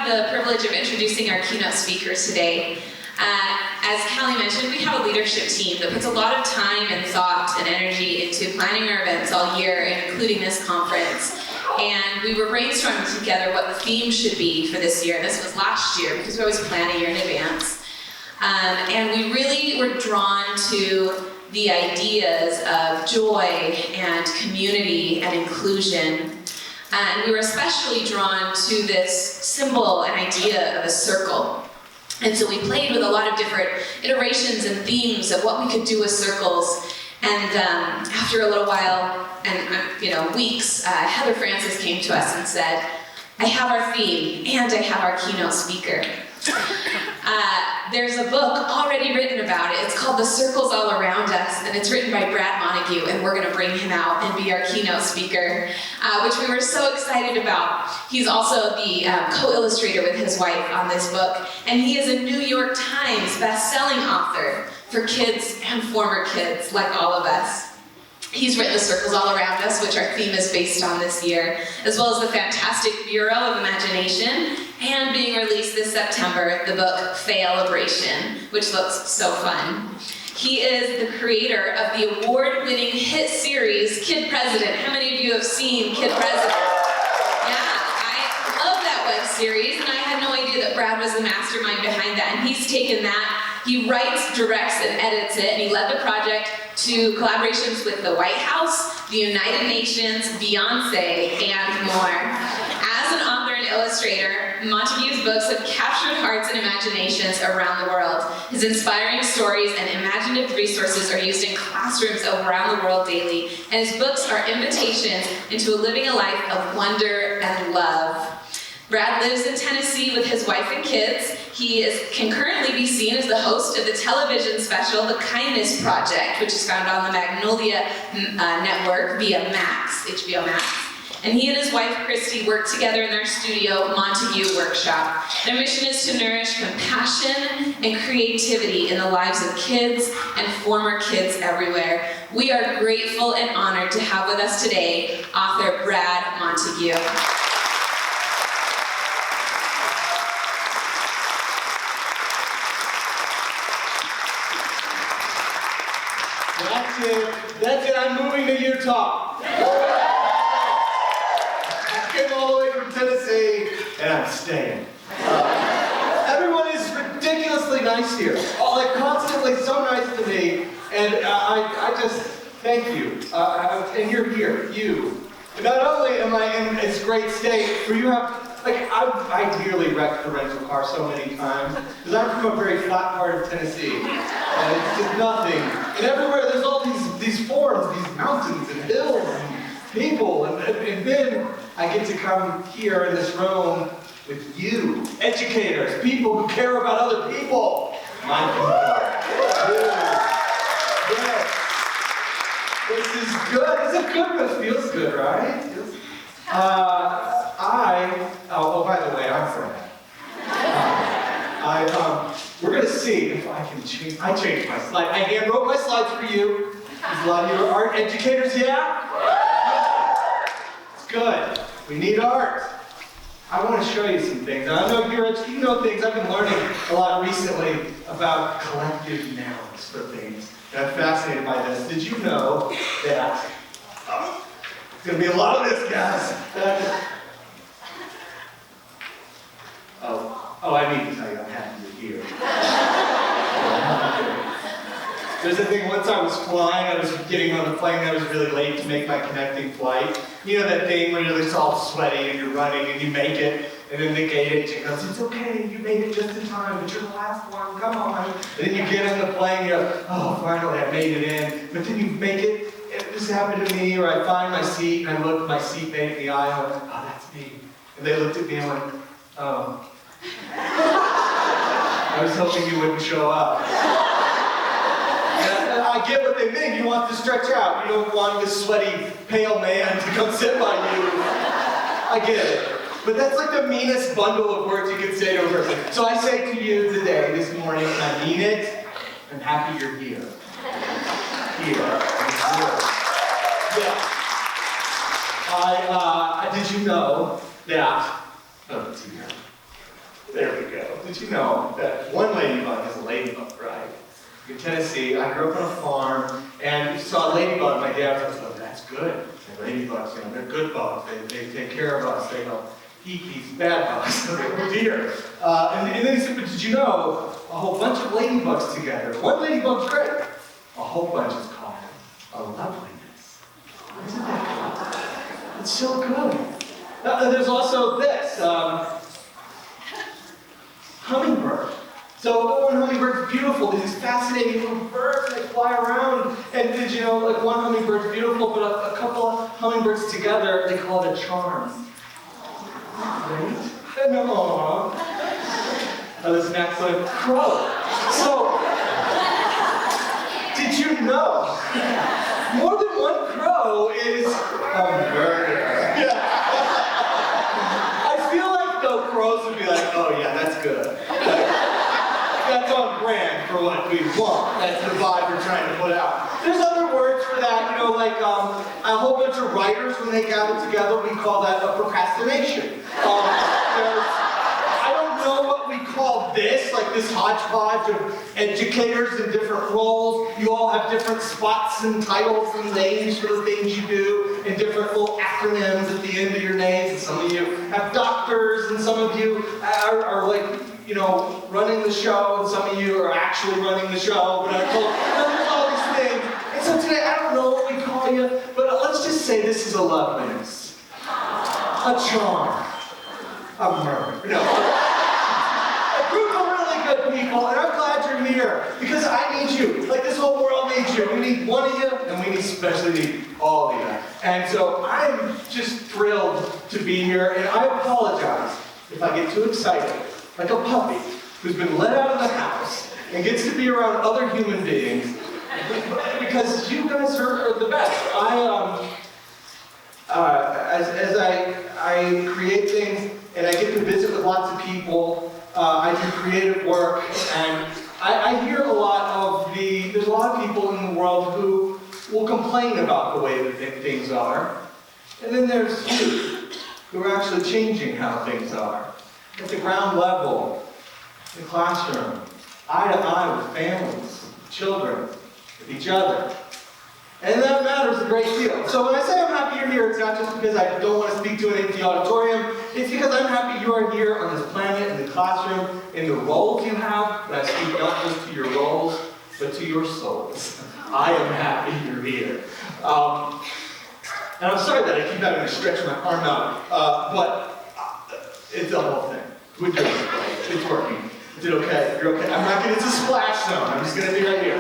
have the privilege of introducing our keynote speakers today. As Callie mentioned, we have a leadership team that puts a lot of time and thought and energy into planning our events all year, including this conference. And we were brainstorming together what the theme should be for this year. This was last year, because we always plan a year in advance. And we really were drawn to the ideas of joy and community and inclusion. And we were especially drawn to this symbol and idea of a circle. And so we played with a lot of different iterations and themes of what we could do with circles. And after a little while, and weeks, Heather Francis came to us and said, I have our theme and I have our keynote speaker. There's a book already written about it. It's called The Circles All Around Us, and it's written by Brad Montague, and we're going to bring him out and be our keynote speaker, which we were so excited about. He's also the co-illustrator with his wife on this book, and he is a New York Times best-selling author for kids and former kids, like all of us. He's written The Circles All Around Us, which our theme is based on this year, as well as the fantastic Bureau of Imagination, and being released this September, the book Failabration, which looks so fun. He is the creator of the award-winning hit series, Kid President. How many of you have seen Kid President? Yeah, I love that web series, and I had no idea that Brad was the mastermind behind that, and he's taken that, he writes, directs, and edits it, and he led the project to collaborations with the White House, the United Nations, Beyonce, and more. As an author and illustrator, Montague's books have captured hearts and imaginations around the world. His inspiring stories and imaginative resources are used in classrooms around the world daily, and his books are invitations into living a life of wonder and love. Brad lives in Tennessee with his wife and kids. He can currently be seen as the host of the television special, The Kindness Project, which is found on the Magnolia Network via Max, HBO Max. And he and his wife, Christy, work together in their studio, Montague Workshop. Their mission is to nourish compassion and creativity in the lives of kids and former kids everywhere. We are grateful and honored to have with us today author Brad Montague. That's it, I'm moving to Utah. I came all the way from Tennessee, and I'm staying. Everyone is ridiculously nice here. Like, constantly so nice to me, and I just, thank you. And you're here, you. Not only am I in this great state, where you have, I dearly wrecked the rental car so many times, because I'm from a very flat part of Tennessee, and it's just nothing. And everywhere there's all these forms, these mountains and hills and people, and then I get to come here in this room with you, educators, people who care about other people. My people. Yes. This is good. Is it good? It feels good, right? By the way, I'm from we're going to see if I can change. I changed my slide. I hand wrote my slides for you. There's a lot of you are art educators, yeah? It's good. We need art. I want to show you some things. I know you know things. I've been learning a lot recently about collective nouns for things. And I'm fascinated by this. Did you know that it's going to be a lot of this, guys. Oh, I need to tell you, I'm happy you're here. There's a thing, once I was flying, I was getting on the plane, and I was really late to make my connecting flight. You know that thing when you're just all sweaty and you're running and you make it, and then the gate agent goes, it's okay, you made it just in time, but you're the last one, come on. And then you get on the plane, you're like, oh, finally I made it in. But then you make it, this happened to me, or I find my seat, and I look at my seatmate in the eye, and I went, oh, that's me. And they looked at me and went, oh. I was hoping you wouldn't show up. And I get what they mean. You want to stretch out. You don't want this sweaty, pale man to come sit by you. I get it. But that's like the meanest bundle of words you can say to a person. So I say to you today, this morning, and I mean it, I'm happy you're here. Yeah. Did you know that, oh dear. There we go. Did you know that one ladybug is a ladybug, right? In Tennessee, I grew up on a farm, and if you saw a ladybug, my dad was like, oh, that's good. And ladybugs, they're good bugs. They take care of us. They don't eat these bad bugs. Oh dear. And then he said, but did you know a whole bunch of ladybugs together? One ladybug's great. A whole bunch is called a loveliness. Isn't that good? It's so good. There's also this. Hummingbird. So one hummingbird's beautiful. These fascinating little birds, they fly around. And did you know, like one hummingbird's beautiful, but a couple of hummingbirds together, they call it a charm. Right? No. This next one, crow. So, did you know more than one crow is a murder? Yeah. I feel like though crows would be like, oh yeah, that's good. That's on brand for what we want. That's the vibe we're trying to put out. There's other words for that, like a whole bunch of writers, when they gather together, we call that a procrastination. I don't know what we call this, like this hodgepodge of educators in different roles. You all have different spots and titles and names for the things you do, and different little acronyms at the end of your names. And some of you have doctors, and some of you are like, running the show, and some of you are actually running the show, but there's all these things. And so today, I don't know what we call you, but let's just say this is a loveliness, a charm, a murder. No. A group of really good people, and I'm glad you're here, because I need you. Like this whole world needs you. We need one of you, and we especially need all of you. And so I'm just thrilled to be here, and I apologize if I get too excited. Like a puppy who's been let out of the house and gets to be around other human beings, because you guys are the best. As I create things and I get to visit with lots of people, I do creative work, and I hear a lot of there's a lot of people in the world who will complain about the way that things are, and then there's you who are actually changing how things are. At the ground level, in the classroom, eye to eye with families, children, with each other. And that matters a great deal. So when I say I'm happy you're here, it's not just because I don't want to speak to an empty auditorium. It's because I'm happy you are here on this planet, in the classroom, in the roles you have. And I speak not just to your roles, but to your souls. I am happy you're here. And I'm sorry that I keep having to stretch my arm out, but it's the whole thing. We're doing it. It's working. Is it okay? You're okay? I'm not going to, it's a splash zone. I'm just going to be right here.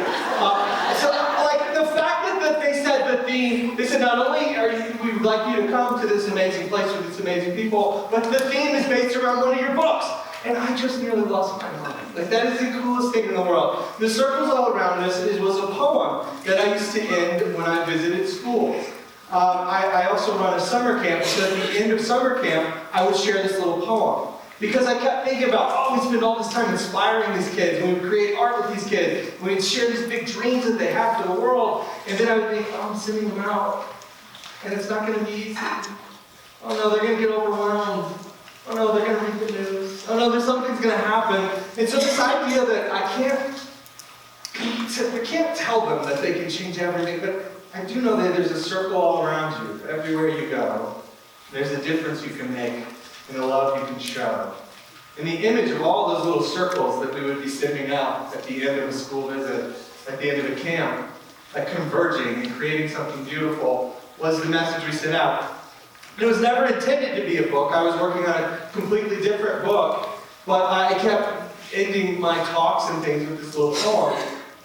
So, like, the fact that they said the theme, they said not only we would like you to come to this amazing place with these amazing people, but the theme is based around one of your books. And I just nearly lost my mind. Like, that is the coolest thing in the world. The Circles All Around Us was a poem that I used to end when I visited schools. I also run a summer camp, so at the end of summer camp, I would share this little poem. Because I kept thinking about, we spend all this time inspiring these kids, and we would create art with these kids, and we'd share these big dreams that they have for the world, and then I would think, I'm sending them out, and it's not going to be easy. Oh no, they're going to get overwhelmed. Oh no, they're going to read the news. Oh no, something's going to happen. And so this idea that I can't tell them that they can change everything, but I do know that there's a circle all around you, everywhere you go. There's a difference you can make, and the love you can show. And the image of all those little circles that we would be sending out at the end of a school visit, at the end of a camp, like converging and creating something beautiful, was the message we sent out. It was never intended to be a book. I was working on a completely different book, but I kept ending my talks and things with this little poem,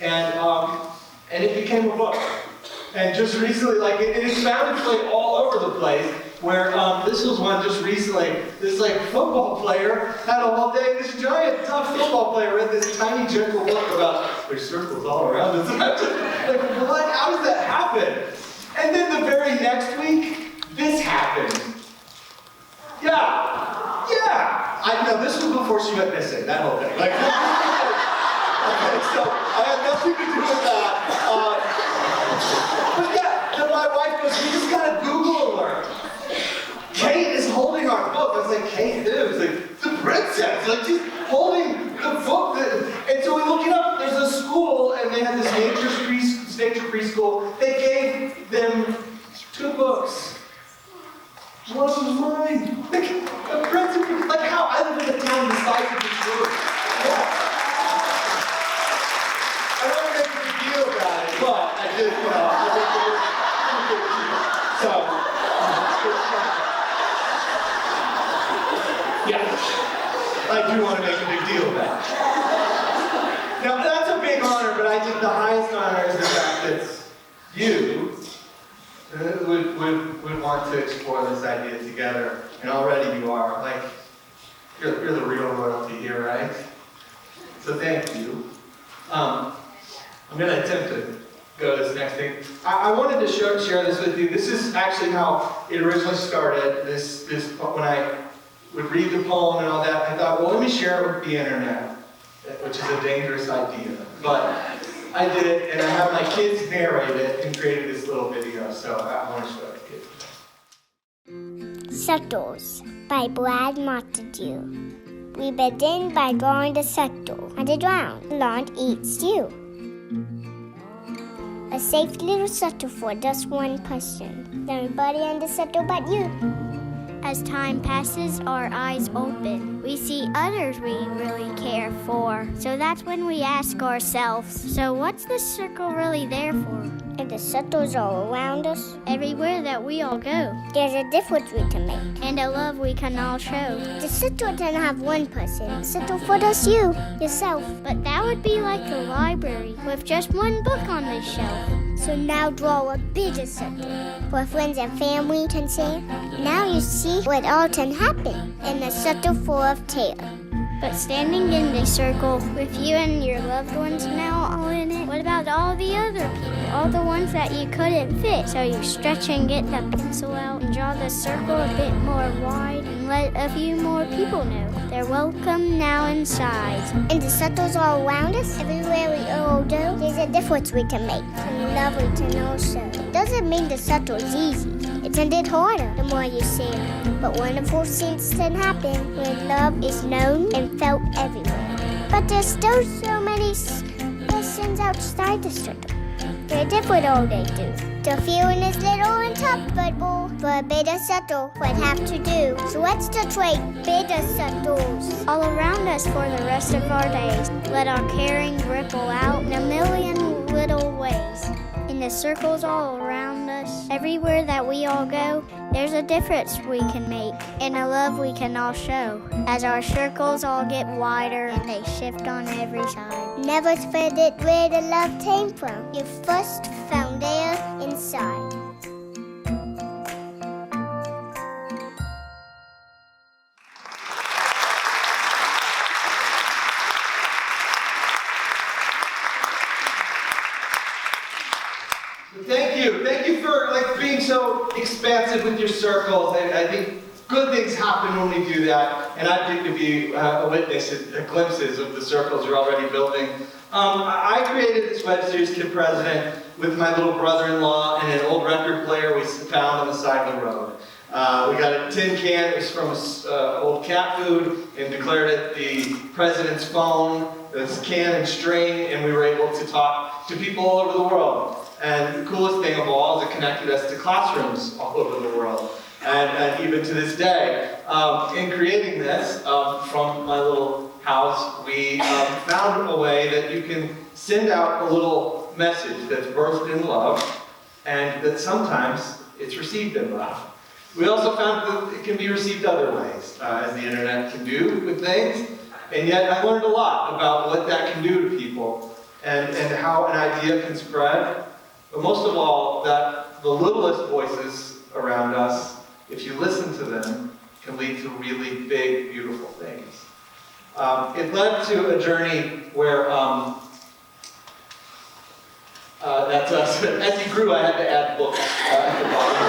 and it became a book. And just recently, like, it found its way all over the place, where this was one just recently. This football player had a whole day. This giant, tough football player read this tiny, gentle book about there's circles all around us. Like, what? How does that happen? And then the very next week, this happened. Yeah. I know this was before she went missing. That whole thing. Like, okay, so I had nothing to do with that. But yeah, then my wife goes, we just got a Google alert. Kate is holding our book. I was like, Kate, dude. It's like, the princess nonsense. Like, just holding the book. And so we look it up. There's a school, and they had this nature preschool. They gave them 2 books. One was mine. Like, a principal. Like how I live in a town the size of Detroit. Yeah. I don't want to make a big deal about it, but I did, I think it was pretty big. So, yeah, I do want to make a big deal about it. Now, that's a big honor, but I think the highest honor is the fact that you would want to explore this idea together, and already you are. Like, you're the real royalty here, right? So thank you. I'm going to attempt to go to this next thing. I wanted to share this with you. This is actually how it originally started. This when I would read the poem and all that, I thought, well, let me share it with the internet, which is a dangerous idea. But I did it, and I have my kids narrate it and created this little video. So I want to show it to you. Circles by Brad Montague. We begin by drawing the circle on the ground. Land eats you. A safe little circle for just one person. Everybody on the circle but you. As time passes, our eyes open. We see others we really care for. So that's when we ask ourselves, so what's the circle really there for? If the circles all around us, everywhere that we all go, there's a difference we can make, and a love we can all show. The circle doesn't have one person. Circle for just you, yourself. But that would be like the library with just one book on the shelf. So now draw a bigger circle where friends and family can say, now you see what all can happen in a circle full of tales. But standing in the circle with you and your loved ones now all in it, what about all the other people? All the ones that you couldn't fit? So you stretch and get the pencil out and draw the circle a bit more wide and let a few more people know they're welcome now inside. And the circles all around us, everywhere we all go, there's a difference we can make. And love we can all show. Doesn't mean the circle's easy. It's indeed harder the more you share. But wonderful things can happen when love is known and felt everywhere. But there's still so many persons outside the circle. They're different all they do. The feeling is little and tough, but more for a bigger circle would have to do. So let's trade bigger circles all around us for the rest of our days. Let our caring ripple out in a million little ways. In the circles all around us, everywhere that we all go, there's a difference we can make and a love we can all show. As our circles all get wider and they shift on every side. Never forget where the love came from. You first found there inside. Thank you for being so expansive with your circles. I think good things happen when we do that, and I'd like to be a witness at glimpses of the circles you're already building. I created this web series, Kid President, with my little brother-in-law and an old record player we found on the side of the road. We got a tin can, it was from old cat food, and declared it the president's phone, this can and string, and we were able to talk to people all over the world. And the coolest thing of all is it connected us to classrooms all over the world. And even to this day, in creating this, from my little house, we found a way that you can send out a little message that's birthed in love, and that sometimes it's received in love. We also found that it can be received other ways, as the internet can do with things. And yet I learned a lot about what that can do to people, and how an idea can spread. But most of all, that the littlest voices around us, if you listen to them, can lead to really big, beautiful things. It led to a journey where, that's us. As he grew, I had to add books at the bottom.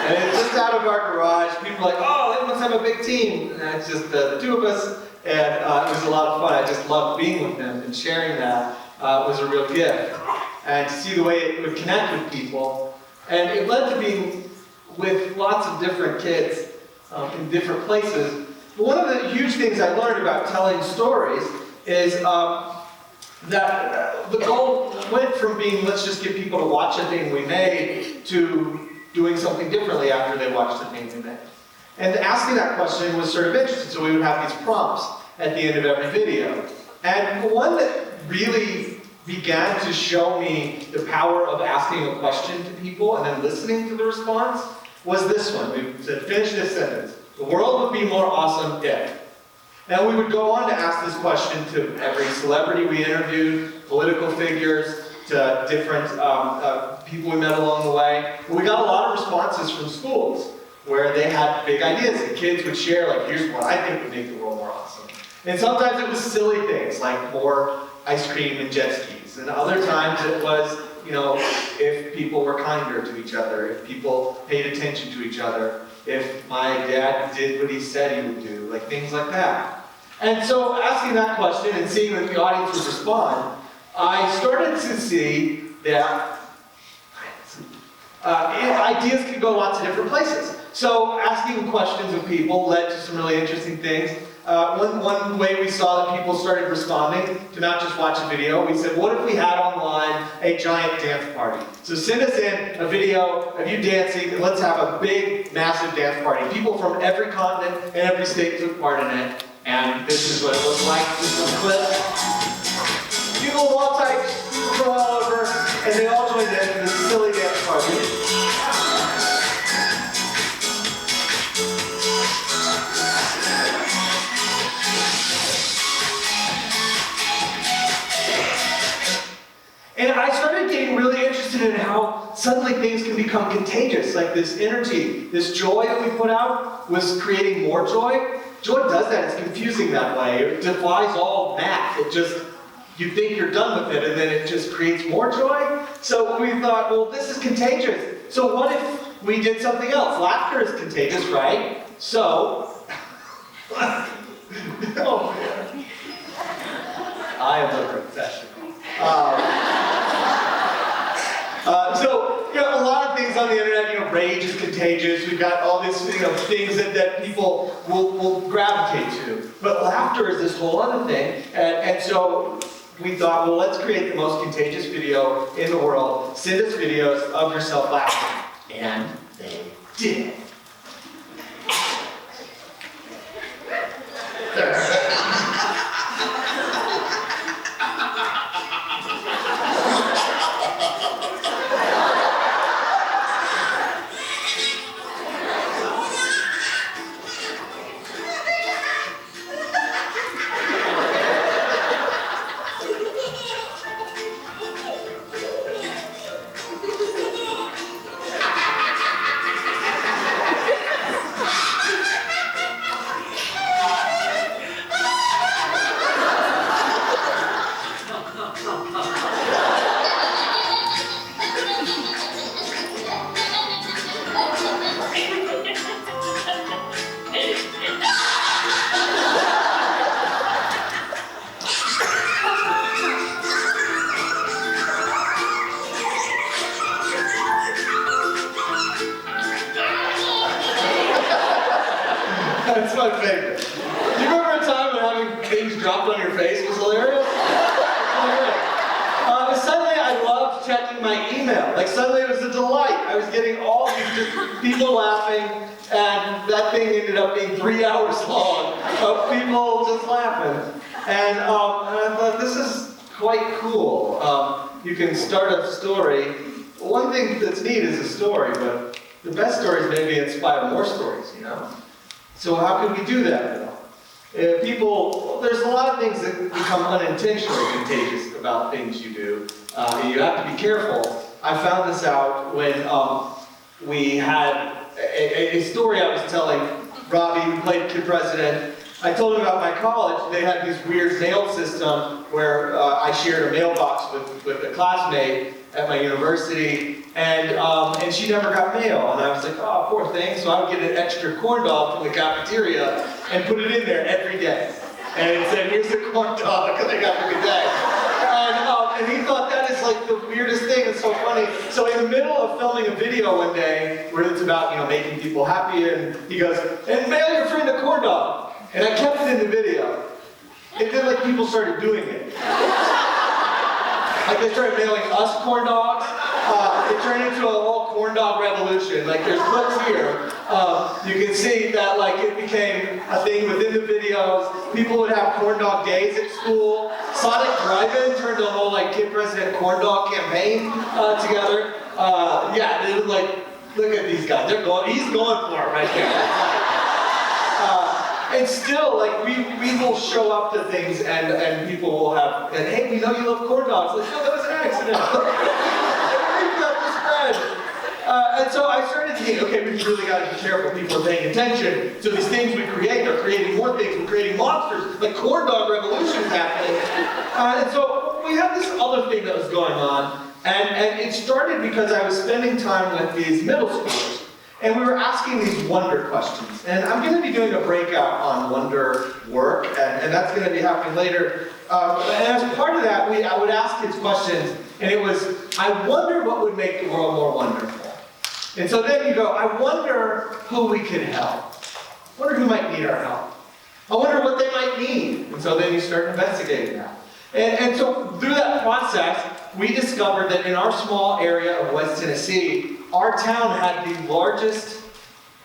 And it's just out of our garage. People are like, oh, they must have a big team. And it's just the 2 of us, and it was a lot of fun. I just loved being with them, and sharing that was a real gift. And to see the way it would connect with people. And it led to being with lots of different kids in different places. one of the huge things I learned about telling stories is that the goal went from being, let's just get people to watch a thing we made, to doing something differently after they watched the thing we made. And asking that question was sort of interesting, so we would have these prompts at the end of every video. And one that really began to show me the power of asking a question to people and then listening to the response was this one. We said, finish this sentence. The world would be more awesome if. And we would go on to ask this question to every celebrity we interviewed, political figures, to different people we met along the way. And we got a lot of responses from schools where they had big ideas, and kids would share, like, here's what I think would make the world more awesome. And sometimes it was silly things, like more ice cream and jet skis. And other times it was, you know, if people were kinder to each other, if people paid attention to each other, if my dad did what he said he would do, like things like that. And so asking that question and seeing that the audience would respond, I started to see that ideas could go lots of different places. So asking questions of people led to some really interesting things. One way we saw that people started responding to not just watch a video, we said, what if we had online a giant dance party? So send us in a video of you dancing, and let's have a big, massive dance party. People from every continent and every state took part in it, and this is what it looked like. This is a clip. People of all types, people from all over, and they all joined in for this silly dance party. And I started getting really interested in how suddenly things can become contagious, like this energy, this joy that we put out was creating more joy. Joy does that, it's confusing that way. It defies all math. It just, you think you're done with it, and then it just creates more joy. So we thought, well, this is contagious. So what if we did something else? Laughter is contagious, right? So, oh man. I am a professional. So, you know, a lot of things on the internet, you know, rage is contagious. We've got all these, you know, things that people will gravitate to. But laughter is this whole other thing. And so we thought, well, let's create the most contagious video in the world. Send us videos of yourself laughing. And they did. That's my favorite. Do you remember a time when having things dropped on your face was hilarious? Suddenly I loved checking my email. Like suddenly it was a delight. I was getting all these different people laughing, and that thing ended up being 3 hours long of people just laughing. And I thought, this is quite cool. You can start a story. One thing that's neat is a story, but the best stories maybe inspire more stories, you know? So how could we do that, though? There's a lot of things that become unintentionally contagious about things you do. You have to be careful. I found this out when we had a story I was telling Robbie, who played Kid President. I told him about my college. They had this weird mail system where I shared a mailbox with a classmate at my university, and she never got mail. And I was like, oh, poor thing. So I would get an extra corn dog from the cafeteria and put it in there every day. And it said, here's the corn dog that I got for good day. And he thought that is like the weirdest thing. It's so funny. So in the middle of filming a video one day where it's about, you know, making people happy, and he goes, and mail your friend a corn dog. And I kept it in the video. And then like people started doing it. Like they started mailing us corn dogs. It turned into a whole corn dog revolution. Like there's clips here. You can see that like it became a thing within the videos. People would have corn dog days at school. Sonic Drive-In turned a whole like Kid President corn dog campaign together. Yeah, it was like, look at these guys. They're going. He's going for it right there. And still, like, we will show up to things and people will have, and hey, we know you love corn dogs. Like, no, that was an accident. We've got this spread. And so I started thinking, okay, we really got to be careful. People are paying attention to these things we create. They're creating more things. We're creating monsters. Like corn dog revolution is happening. And so we had this other thing that was going on. And it started because I was spending time with these middle schoolers. And we were asking these wonder questions. And I'm going to be doing a breakout on wonder work, and that's going to be happening later. And as part of that, I would ask kids questions, and it was, I wonder what would make the world more wonderful. And so then you go, I wonder who we could help. I wonder who might need our help. I wonder what they might need. And so then you start investigating that. And so through that process, we discovered that in our small area of West Tennessee, our town had the largest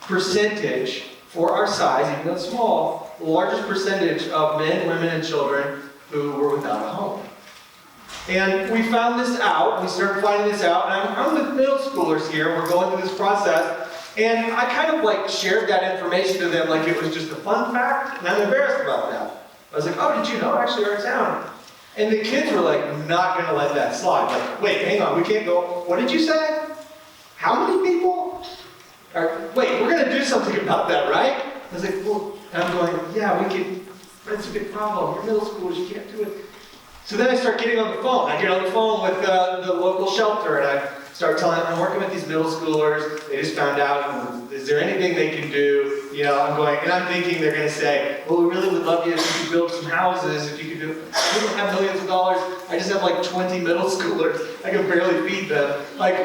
percentage for our size, even though small, the largest percentage of men, women, and children who were without a home. And we found this out, we started finding this out, and I'm with middle schoolers here, we're going through this process, and I kind of like shared that information to them like it was just a fun fact, and I'm embarrassed about that. I was like, oh, did you know actually our town? And the kids were like, not gonna let that slide. Like, wait, hang on, we can't go, what did you say? How many people? Wait, we're gonna do something about that, right? I was like, well, and I'm going, yeah, we can, that's a big problem. You're middle schoolers, you can't do it. So then I start getting on the phone. I get on the phone with the local shelter and I start telling them, I'm working with these middle schoolers. They just found out, is there anything they can do? You know, I'm going, and I'm thinking they're gonna say, well, we really would love you if you could build some houses, if you could do, we don't have millions of dollars. I just have like 20 middle schoolers. I can barely feed them. Like,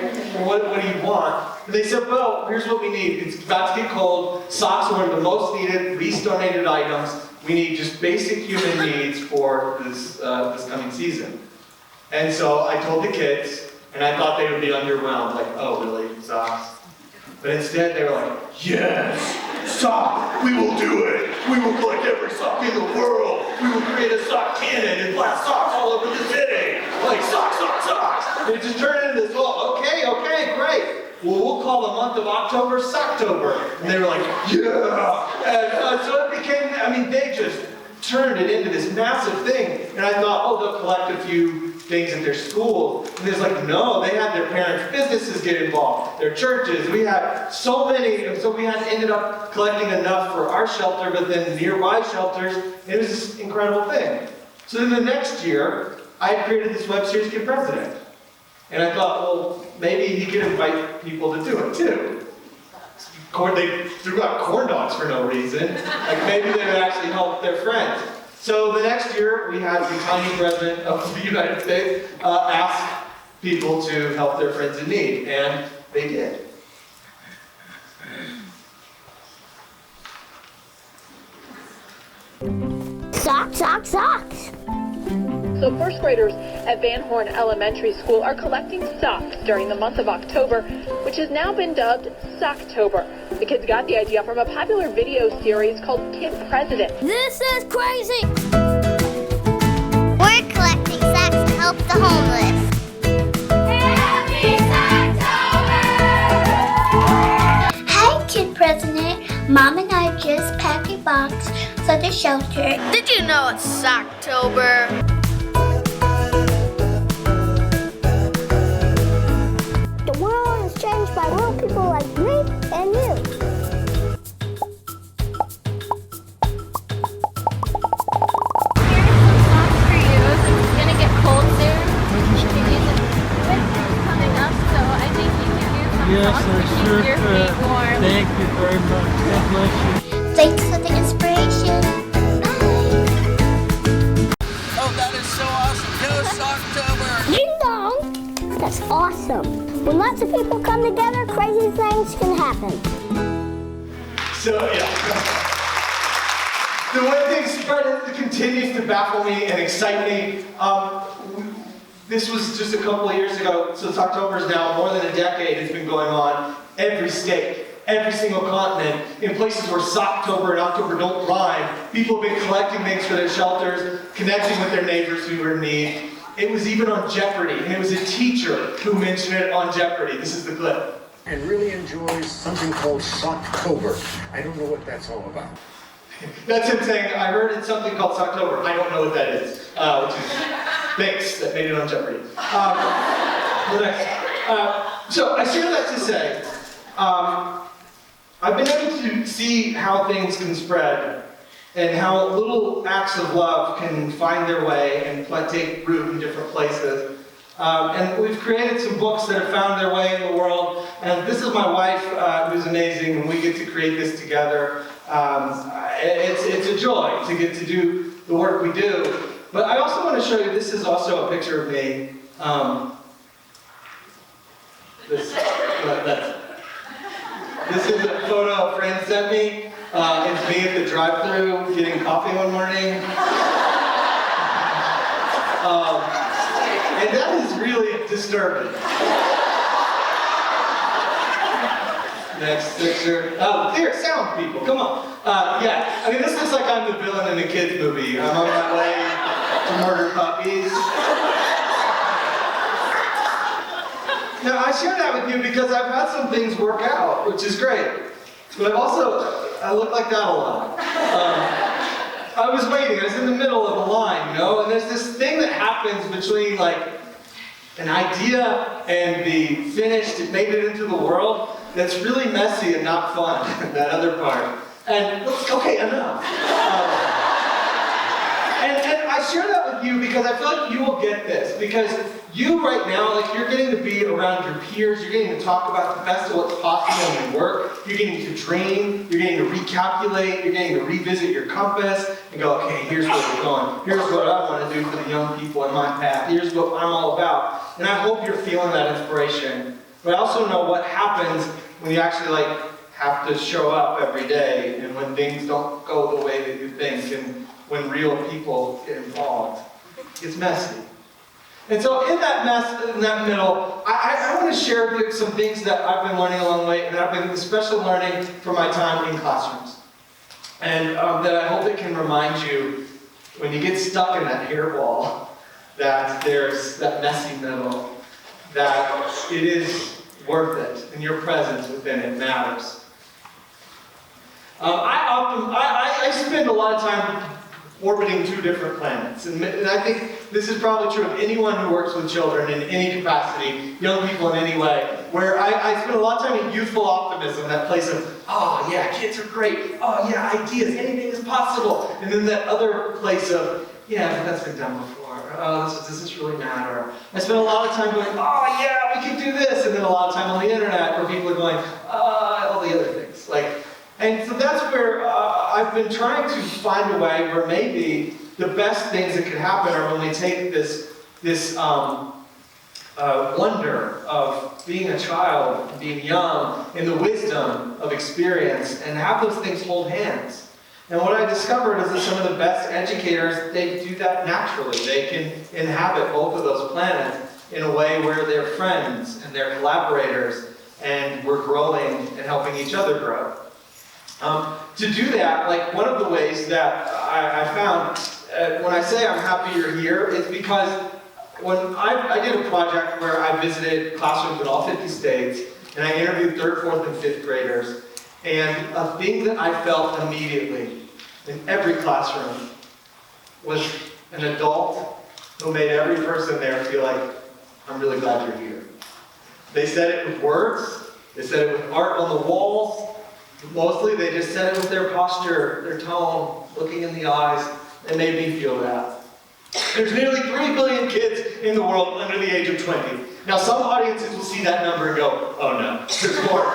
what do you want? And they said, well, here's what we need. It's about to get cold. Socks are one of the most needed, least donated items. We need just basic human needs for this coming season. And so I told the kids, and I thought they would be underwhelmed, like, oh, really, socks? But instead they were like, yes, sock, we will do it. We will collect every sock in the world. We will create a sock cannon and blast socks all over the city. Like, socks, socks, socks. And it just turned into this, oh, okay, great. Well, we'll call the month of October Socktober. And they were like, yeah. And so it became, I mean, they just turned it into this massive thing. And I thought, oh, they'll collect a few things at their school. And it's like, no, they had their parents' businesses get involved, their churches. We had so many, and so we had ended up collecting enough for our shelter, but then nearby shelters. It was this incredible thing. So then the next year, I created this web series, Kid President. And I thought, well, maybe he could invite people to do it too. They threw out corn dogs for no reason. Like maybe they would actually help their friends. So the next year, we had the tiny president of the United States ask people to help their friends in need, and they did. Socks, socks, socks. So first graders at Van Horn Elementary School are collecting socks during the month of October, which has now been dubbed Socktober. The kids got the idea from a popular video series called Kid President. This is crazy! We're collecting socks to help the homeless. Happy Socktober! Hi, Kid President. Mom and I just packed a box for the shelter. Did you know it's Socktober? The world is changed by little people like me and you. Here's some socks for you. Since it's gonna get cold soon, you can use it. Winter's coming up, so I think you can use some socks to keep your feet warm. Thank you very much. God bless you. Thanks for the inspiration. Bye. Oh, that is so awesome. Go Socktober. Ding dong. That's awesome. When lots of people come together, crazy things can happen. So, yeah. The way things spread, it continues to baffle me and excite me. This was just a couple of years ago, so it's October's now, more than a decade it's been going on. Every state, every single continent, in places where Socktober and October don't rhyme, people have been collecting things for their shelters, connecting with their neighbors who are in need. It was even on Jeopardy, and it was a teacher who mentioned it on Jeopardy. This is the clip. And really enjoys something called Socktober. I don't know what that's all about. That's him saying, I heard it's something called Socktober. I don't know what that is. Which is thanks that made it on Jeopardy. So I share that to say, I've been able to see how things can spread and how little acts of love can find their way and take root in different places. And we've created some books that have found their way in the world. And this is my wife, who's amazing, and we get to create this together. It's a joy to get to do the work we do. But I also want to show you, this is also a picture of me. This is a photo a friend sent me. It's me at the drive-thru getting coffee one morning. And that is really disturbing. Next picture. Oh, here, sound people, come on. Yeah, I mean, this looks like I'm the villain in a kid's movie. I'm on my way to murder puppies. Now, I share that with you because I've had some things work out, which is great. But I look like that a lot. I was waiting, I was in the middle of a line, you know, and there's this thing that happens between, like, an idea and the finished, it made it into the world, that's really messy and not fun, that other part. And, okay, enough. And I share that with you because I feel like you will get this. Because you right now, like, you're getting to be around your peers, you're getting to talk about the best of what's possible in your work, you're getting to dream, you're getting to recalculate, you're getting to revisit your compass, and go, okay, here's where we're going. Here's what I want to do for the young people in my path. Here's what I'm all about. And I hope you're feeling that inspiration. But I also know what happens when you actually, like, have to show up every day, and when things don't go the way that you think, and when real people get involved. It's messy. And so in that mess, in that middle, I want to share with you some things that I've been learning along the way, and that I've been especially learning from my time in classrooms. And that I hope it can remind you, when you get stuck in that hairball, that there's that messy middle, that it is worth it, and your presence within it matters. I spend a lot of time orbiting two different planets, and I think this is probably true of anyone who works with children in any capacity, young people in any way, where I spend a lot of time in youthful optimism, that place of, oh yeah, kids are great, oh yeah, ideas, anything is possible, and then that other place of, yeah, but that's been done before. Oh, does this really matter? I spend a lot of time going, oh yeah, we can do this, and then a lot of time on the internet where people are going, all the other things. And so that's where I've been trying to find a way where maybe the best things that could happen are when we take this wonder of being a child, being young, and the wisdom of experience, and have those things hold hands. And what I discovered is that some of the best educators, they do that naturally. They can inhabit both of those planets in a way where they're friends and they're collaborators, and we're growing and helping each other grow. To do that, like, one of the ways that I found, when I say I'm happy you're here, it's because when I did a project where I visited classrooms in all 50 states, and I interviewed 3rd, 4th, and 5th graders, and a thing that I felt immediately in every classroom was an adult who made every person there feel like, I'm really glad you're here. They said it with words, they said it with art on the walls, mostly they just said it with their posture, their tone, looking in the eyes. It made me feel that. There's nearly 3 billion kids in the world under the age of 20. Now, some audiences will see that number and go, oh no, there's more.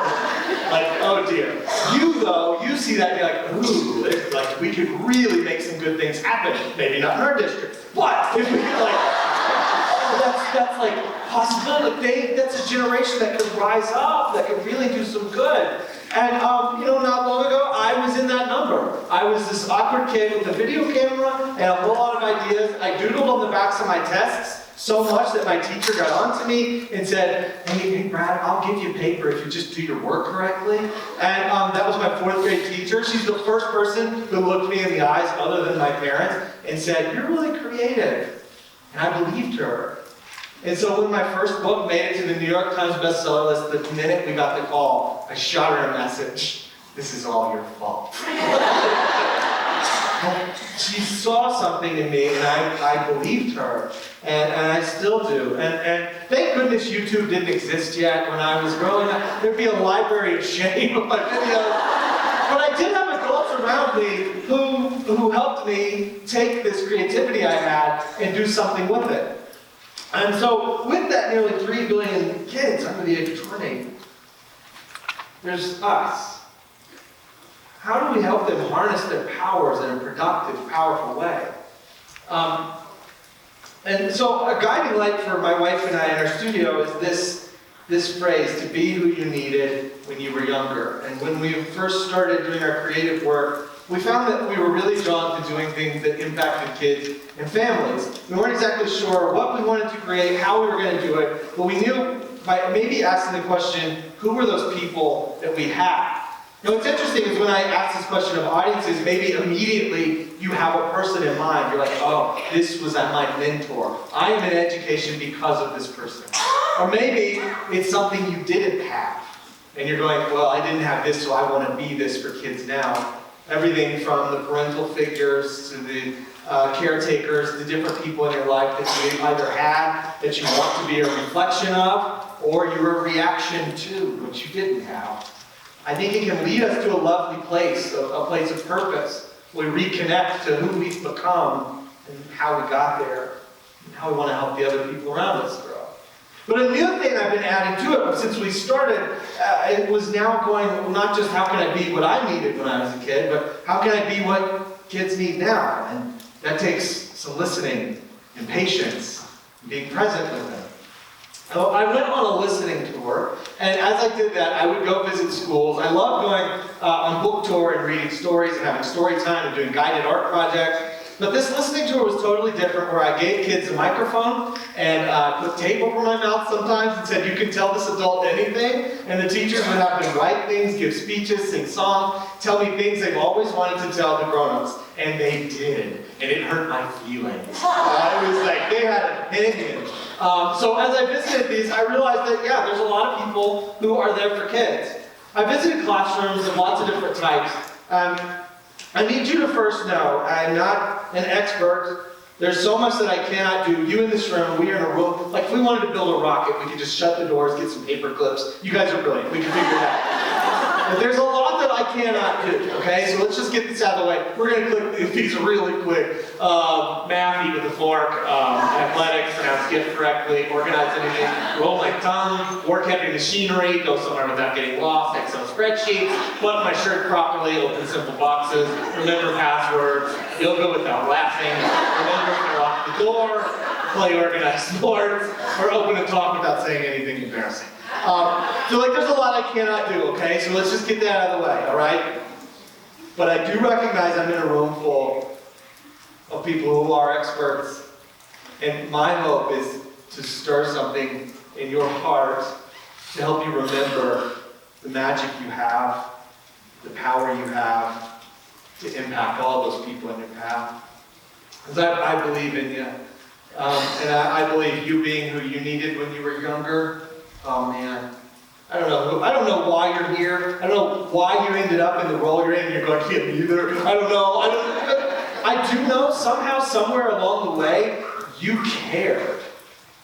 Like, oh dear. You, though, you see that and you're like, ooh, like, we could really make some good things happen. Maybe not in our district, but if we could, like, that's like possibility. That's a generation that could rise up, that could really do some good. And not long ago, I was in that number. I was this awkward kid with a video camera and a whole lot of ideas. I doodled on the backs of my tests so much that my teacher got onto me and said, hey Brad, I'll give you paper if you just do your work correctly. And that was my 4th grade teacher. She's the first person who looked me in the eyes other than my parents and said, you're really creative. And I believed her. And so when my first book made it to the New York Times bestseller list, the minute we got the call, I shot her a message. This is all your fault. She saw something in me, and I believed her, and I still do. And thank goodness YouTube didn't exist yet when I was growing up. There'd be a library of shame of my videos. But I did have adults around me who helped me take this creativity I had and do something with it. And so, with that nearly 3 billion kids under the age of 20, there's us. How do we help them harness their powers in a productive, powerful way? And so, a guiding light for my wife and I in our studio is this phrase, to be who you needed when you were younger. And when we first started doing our creative work, we found that we were really drawn to doing things that impacted kids and families. We weren't exactly sure what we wanted to create, how we were going to do it, but we knew by maybe asking the question, who were those people that we had? Now what's interesting is when I ask this question of audiences, maybe immediately you have a person in mind. You're like, oh, this was my mentor. I am in education because of this person. Or maybe it's something you didn't have. And you're going, well, I didn't have this, so I want to be this for kids now. Everything from the parental figures to the caretakers, the different people in your life that you either had, that you want to be a reflection of, or you're a reaction to, which you didn't have. I think it can lead us to a lovely place, a place of purpose. We reconnect to who we've become and how we got there, and how we want to help the other people around us grow. But a new thing I've been adding to it, since we started, it was now going, not just how can I be what I needed when I was a kid, but how can I be what kids need now? And that takes some listening and patience, and being present with them. So I went on a listening tour, and as I did that, I would go visit schools. I loved going on book tour and reading stories and having story time and doing guided art projects. But this listening tour was totally different, where I gave kids a microphone and put tape over my mouth sometimes and said, you can tell this adult anything. And the teachers would have them write things, give speeches, sing songs, tell me things they've always wanted to tell the grown-ups. And they did. And it hurt my feelings. It was like, they had an opinion. So as I visited these, I realized that, yeah, there's a lot of people who are there for kids. I visited classrooms of lots of different types. I need you to first know, I'm not an expert. There's so much that I cannot do. You in this room, we are in a room, like if we wanted to build a rocket, we could just shut the doors, get some paper clips. You guys are brilliant, we can figure it out. But there's a lot that I cannot do, okay? So let's just get this out of the way. We're gonna click these really quick. Math, eat with a fork, athletics, pronounce gift correctly, organize anything, roll my tongue, work heavy machinery, go somewhere without getting lost, Excel spreadsheets, button my shirt properly, open simple boxes, remember passwords, yoga without laughing, remember to lock the door, play organized sports, or open a talk without saying anything embarrassing. So there's a lot I cannot do, okay? So let's just get that out of the way, all right? But I do recognize I'm in a room full of people who are experts, and my hope is to stir something in your heart to help you remember the magic you have, the power you have to impact all those people in your path. Because I believe in you. And I believe you being who you needed when you were younger. Oh man, I don't know why you're here. I don't know why you ended up in the role you're in. You're going, yeah, me either. I don't know. I do know somehow, somewhere along the way, you cared,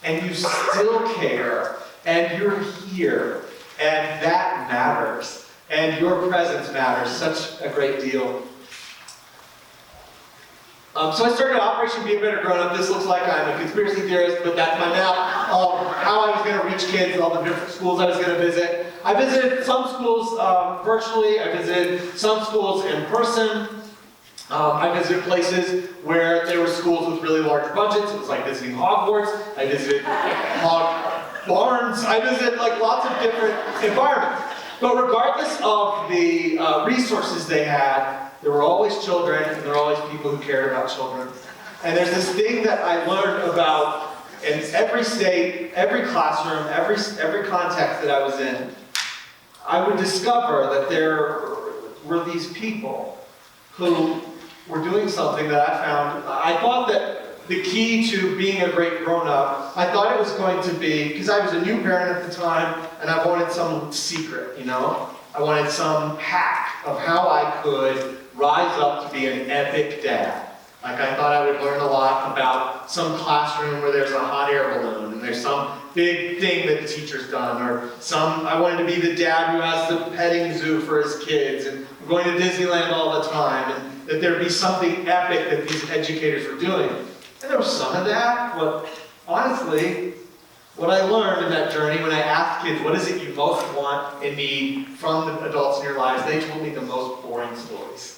and you still care, and you're here, and that matters, and your presence matters such a great deal. So I started Operation Be a Better Grown Up. This looks like I'm a conspiracy theorist, but that's my map of how I was going to reach kids, all the different schools I was going to visit. I visited some schools virtually. I visited some schools in person. I visited places where there were schools with really large budgets. It was like visiting Hogwarts. I visited hog barns. I visited lots of different environments. But regardless of the resources they had, there were always children, and there were always people who cared about children. And there's this thing that I learned about in every state, every classroom, every context that I was in. I would discover that there were these people who were doing something that I found. I thought that the key to being a great grown-up, I thought it was going to be, because I was a new parent at the time, and I wanted some secret, you know? I wanted some hack of how I could rise up to be an epic dad. Like I thought I would learn a lot about some classroom where there's a hot air balloon and there's some big thing that the teacher's done, or I wanted to be the dad who has the petting zoo for his kids and going to Disneyland all the time, and that there'd be something epic that these educators were doing. And there was some of that, but honestly, what I learned in that journey when I asked kids, what is it you most want and need from the adults in your lives, they told me the most boring stories.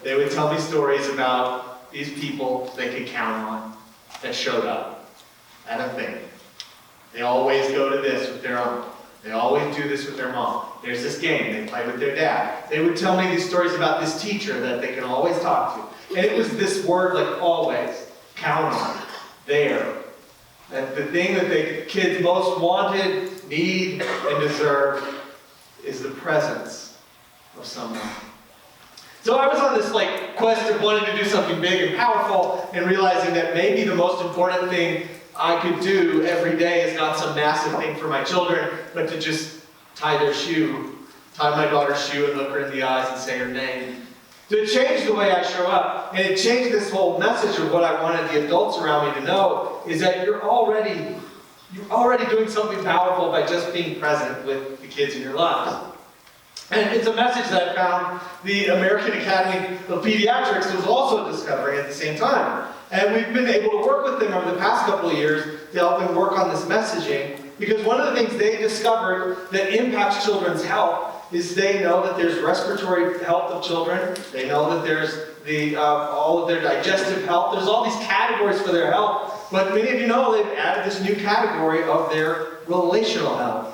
They would tell me stories about these people they could count on that showed up at a thing. They always go to this with their uncle. They always do this with their mom. There's this game they play with their dad. They would tell me these stories about this teacher that they can always talk to. And it was this word, like always, count on, there. That the thing that the kids most wanted, need, and deserve is the presence of someone. So I was on this quest of wanting to do something big and powerful, and realizing that maybe the most important thing I could do every day is not some massive thing for my children, but to just tie my daughter's shoe and look her in the eyes and say her name. So it changed the way I show up, and it changed this whole message of what I wanted the adults around me to know, is that you're already doing something powerful by just being present with the kids in your lives. And it's a message that I found the American Academy of Pediatrics was also discovering at the same time. And we've been able to work with them over the past couple of years to help them work on this messaging, because one of the things they discovered that impacts children's health is they know that there's respiratory health of children, they know that there's all of their digestive health, there's all these categories for their health, but many of you know they've added this new category of their relational health.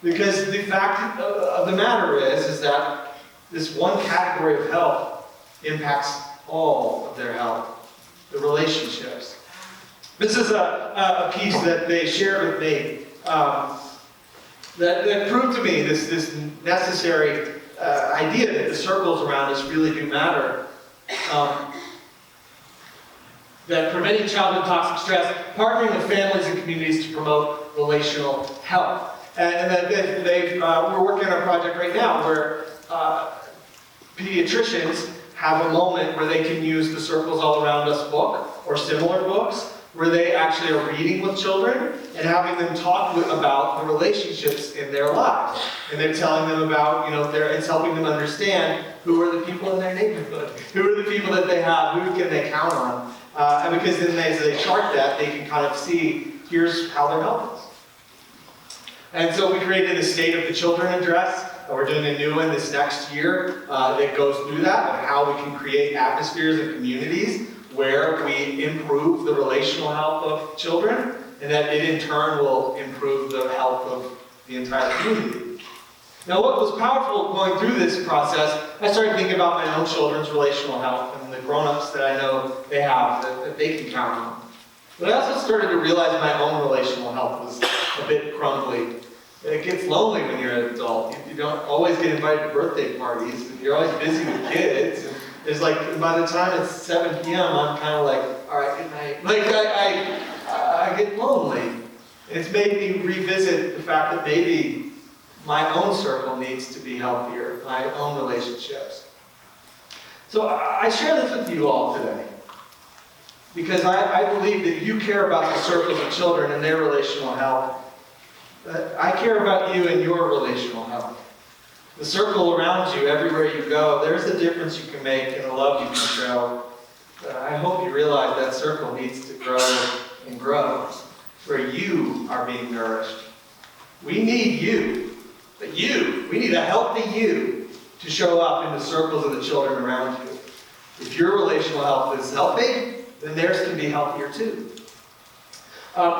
Because the fact of the matter is that this one category of health impacts all of their health, the relationships. This is a piece that they shared with me that proved to me this necessary idea that the circles around us really do matter. That preventing childhood toxic stress, partnering with families and communities to promote relational health. And that we're working on a project right now where pediatricians have a moment where they can use the Circles All Around Us book or similar books where they actually are reading with children and having them talk about the relationships in their lives. And they're telling them about, it's helping them understand who are the people in their neighborhood, who are the people that they have, who can they count on. And because then as they chart that, they can kind of see, here's how their health is. And so we created a State of the Children address. We're doing a new one this next year that goes through that, of how we can create atmospheres and communities where we improve the relational health of children, and that it in turn will improve the health of the entire community. Now what was powerful going through this process, I started thinking about my own children's relational health and the grown-ups that I know they have that they can count on. But I also started to realize my own relational health was a bit crumbly. It gets lonely when you're an adult. You don't always get invited to birthday parties, and you're always busy with kids. And there's by the time it's 7 p.m., I'm kind of all right, good night. I get lonely. It's made me revisit the fact that maybe my own circle needs to be healthier, my own relationships. So I share this with you all today, because I believe that you care about the circles of children and their relational health. I care about you and your relational health. The circle around you, everywhere you go, there's a difference you can make and a love you can show. I hope you realize that circle needs to grow and grow, where you are being nourished. We need you, but we need a healthy you to show up in the circles of the children around you. If your relational health is healthy, then theirs can be healthier too.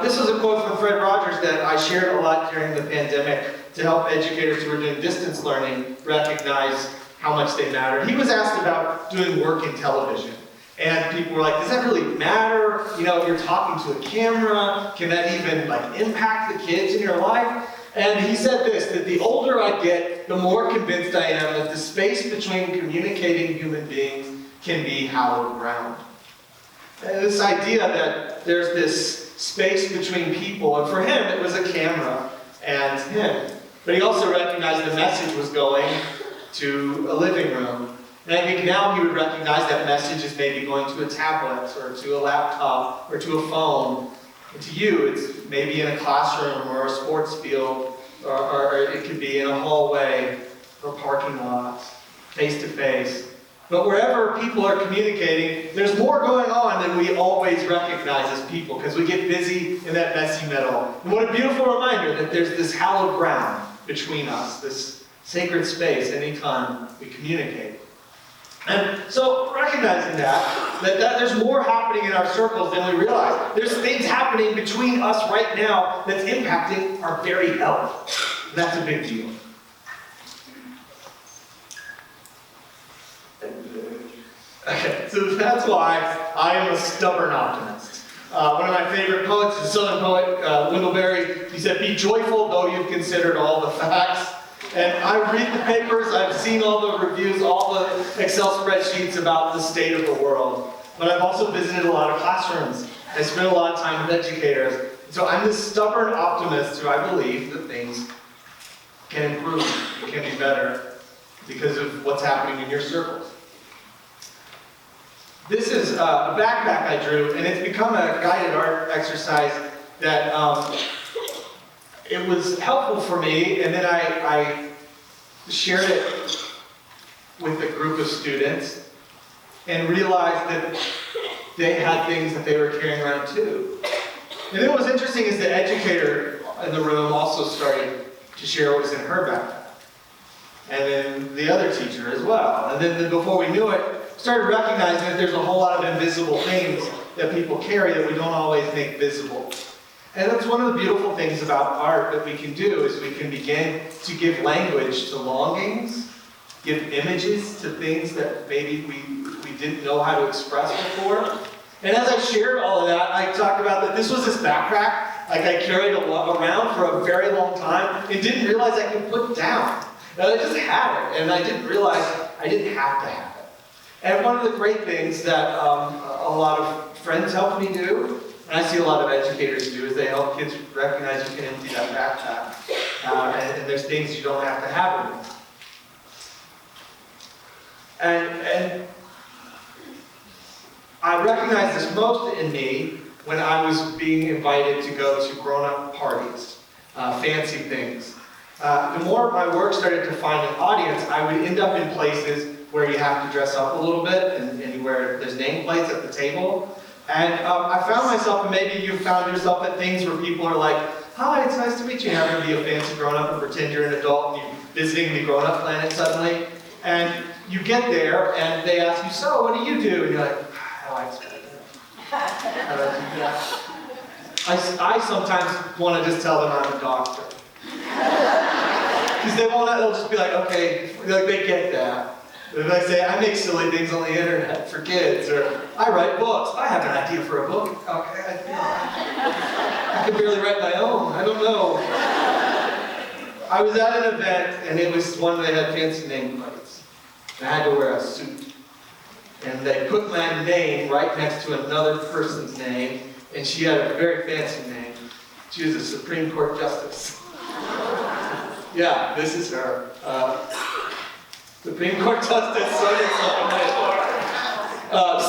This was a quote from Fred Rogers that I shared a lot during the pandemic to help educators who are doing distance learning recognize how much they matter. He was asked about doing work in television. And people were like, does that really matter? You know, you're talking to a camera. Can that even impact the kids in your life? And he said this, that the older I get, the more convinced I am that the space between communicating human beings can be hallowed ground. And this idea that there's this space between people, and for him it was a camera and him. But he also recognized the message was going to a living room. And I think now he would recognize that message is maybe going to a tablet, or to a laptop, or to a phone. And to you, it's maybe in a classroom or a sports field, or it could be in a hallway or parking lot, face to face. But wherever people are communicating, there's more going on than we always recognize as people, because we get busy in that messy middle. And what a beautiful reminder that there's this hallowed ground between us, this sacred space anytime we communicate. And so recognizing that there's more happening in our circles than we realize. There's things happening between us right now that's impacting our very health. And that's a big deal. Okay, so that's why I am a stubborn optimist. One of my favorite poets, the Southern poet, Wendell Berry, he said, "Be joyful though you've considered all the facts." And I read the papers, I've seen all the reviews, all the Excel spreadsheets about the state of the world. But I've also visited a lot of classrooms. I spent a lot of time with educators. So I'm this stubborn optimist who I believe that things can improve, can be better, because of what's happening in your circles. This is a backpack I drew, and it's become a guided art exercise that it was helpful for me, and then I shared it with a group of students and realized that they had things that they were carrying around too. And then what was interesting is the educator in the room also started to share what was in her backpack. And then the other teacher as well. And then before we knew it, started recognizing that there's a whole lot of invisible things that people carry that we don't always make visible. And that's one of the beautiful things about art that we can do, is we can begin to give language to longings, give images to things that maybe we didn't know how to express before. And as I shared all of that, I talked about that this was this backpack I carried around for a very long time and didn't realize I could put down. And I just had it, and I didn't realize I didn't have to have it. And one of the great things that a lot of friends help me do, and I see a lot of educators do, is they help kids recognize you can empty that backpack. And there's things you don't have to have in it. And I recognized this most in me when I was being invited to go to grown-up parties, fancy things. The more my work started to find an audience, I would end up in places where you have to dress up a little bit, and where there's nameplates at the table. And I found myself, and maybe you found yourself at things where people are like, "Hi, it's nice to meet you." You happen to be a fancy grown-up and pretend you're an adult, and you're visiting the grown-up planet suddenly. And you get there, and they ask you, "So, what do you do?" And you're like, "How I expect it." How do I do that? I sometimes want to just tell them I'm a doctor. Because they'll just be like, "Okay," they get that. If I say, "I make silly things on the internet for kids," or "I write books," I have an idea for a book. Okay, I can barely write my own. I don't know. I was at an event, and it was one that had fancy nameplates. I had to wear a suit. And they put my name right next to another person's name, and she had a very fancy name. She was a Supreme Court Justice. Yeah, this is her. Supreme Court Justice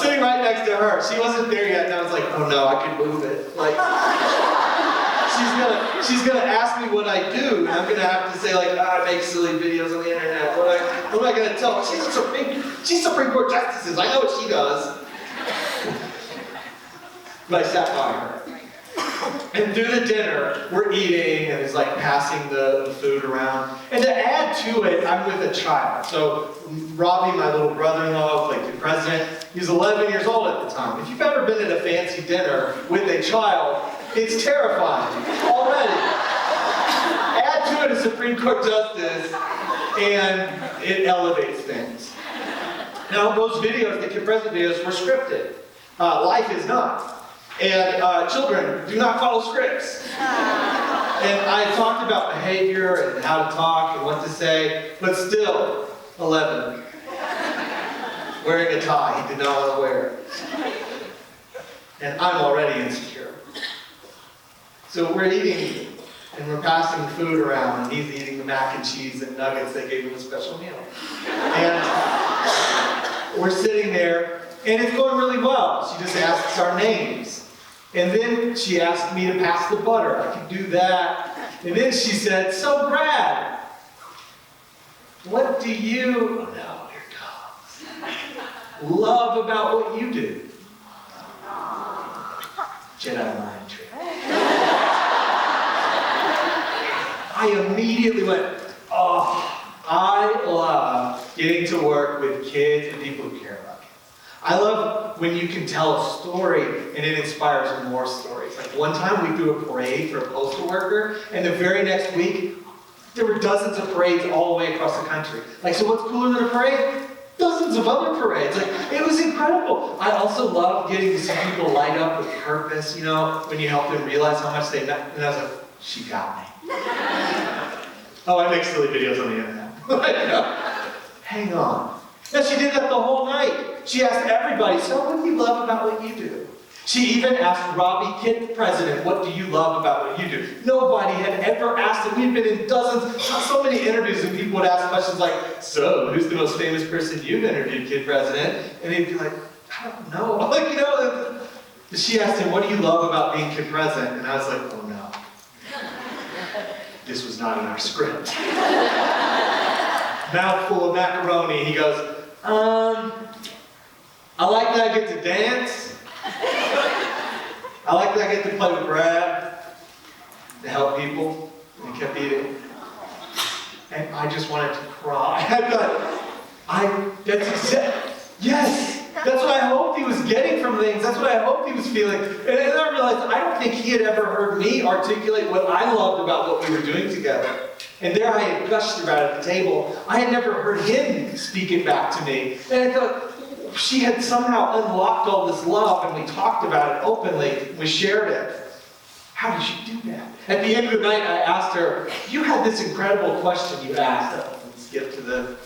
sitting right next to her. She wasn't there yet, and I was like, "Oh no, I could move it." She's gonna ask me what I do, and I'm gonna have to say I make silly videos on the internet. What am I gonna tell her? She's Supreme Court Justices. I know what she does. But I sat by her. And through the dinner, we're eating, and it's passing the food around. And to add to it, I'm with a child. So Robbie, my little brother-in-law, played the president. He was 11 years old at the time. If you've ever been at a fancy dinner with a child, it's terrifying already. Add to it a Supreme Court justice, and it elevates things. Now, those videos, the Kid President videos, were scripted. Life is not. And children do not follow scripts. And I talked about behavior and how to talk and what to say, but still, 11. Wearing a tie he did not want to wear. And I'm already insecure. So we're eating, and we're passing food around, and he's eating the mac and cheese and nuggets they gave him a special meal. And we're sitting there, and it's going really well. She just asks our names. And then she asked me to pass the butter. I could do that. And then she said, so Brad, what do you, oh no, here it comes, love about what you do? Jedi mind trick. I immediately went, oh, I love getting to work with kids and people who care about kids. I love when you can tell a story and it inspires more stories. Like one time we threw a parade for a postal worker, and the very next week, there were dozens of parades all the way across the country. Like, so what's cooler than a parade? Dozens of other parades. Like, it was incredible. I also love getting to see people light up with purpose, you know, when you help them realize how much they meant. And I was like, she got me. Oh, I make silly videos on the internet. Hang on. Now, she did that the whole night. She asked everybody, so what do you love about what you do? She even asked Robbie, Kid President, what do you love about what you do? Nobody had ever asked it. We'd been in dozens, so many interviews, and people would ask questions like, so, who's the most famous person you've interviewed, Kid President? And he'd be like, I don't know. Like, you know, she asked him, what do you love about being Kid President? And I was like, oh no. This was not in our script. Mouthful of macaroni. He goes, I like that I get to dance. I like that I get to play with Brad, to help people. And he kept eating. And I just wanted to cry. Yes! That's what I hoped he was getting from things. That's what I hoped he was feeling. And then I realized I don't think he had ever heard me articulate what I loved about what we were doing together. And there I had gushed about it at the table. I had never heard him speak it back to me. And I thought, she had somehow unlocked all this love, and we talked about it openly. We shared it. How did she do that? At the end of the night, I asked her, you had this incredible question you asked. Let's get to the...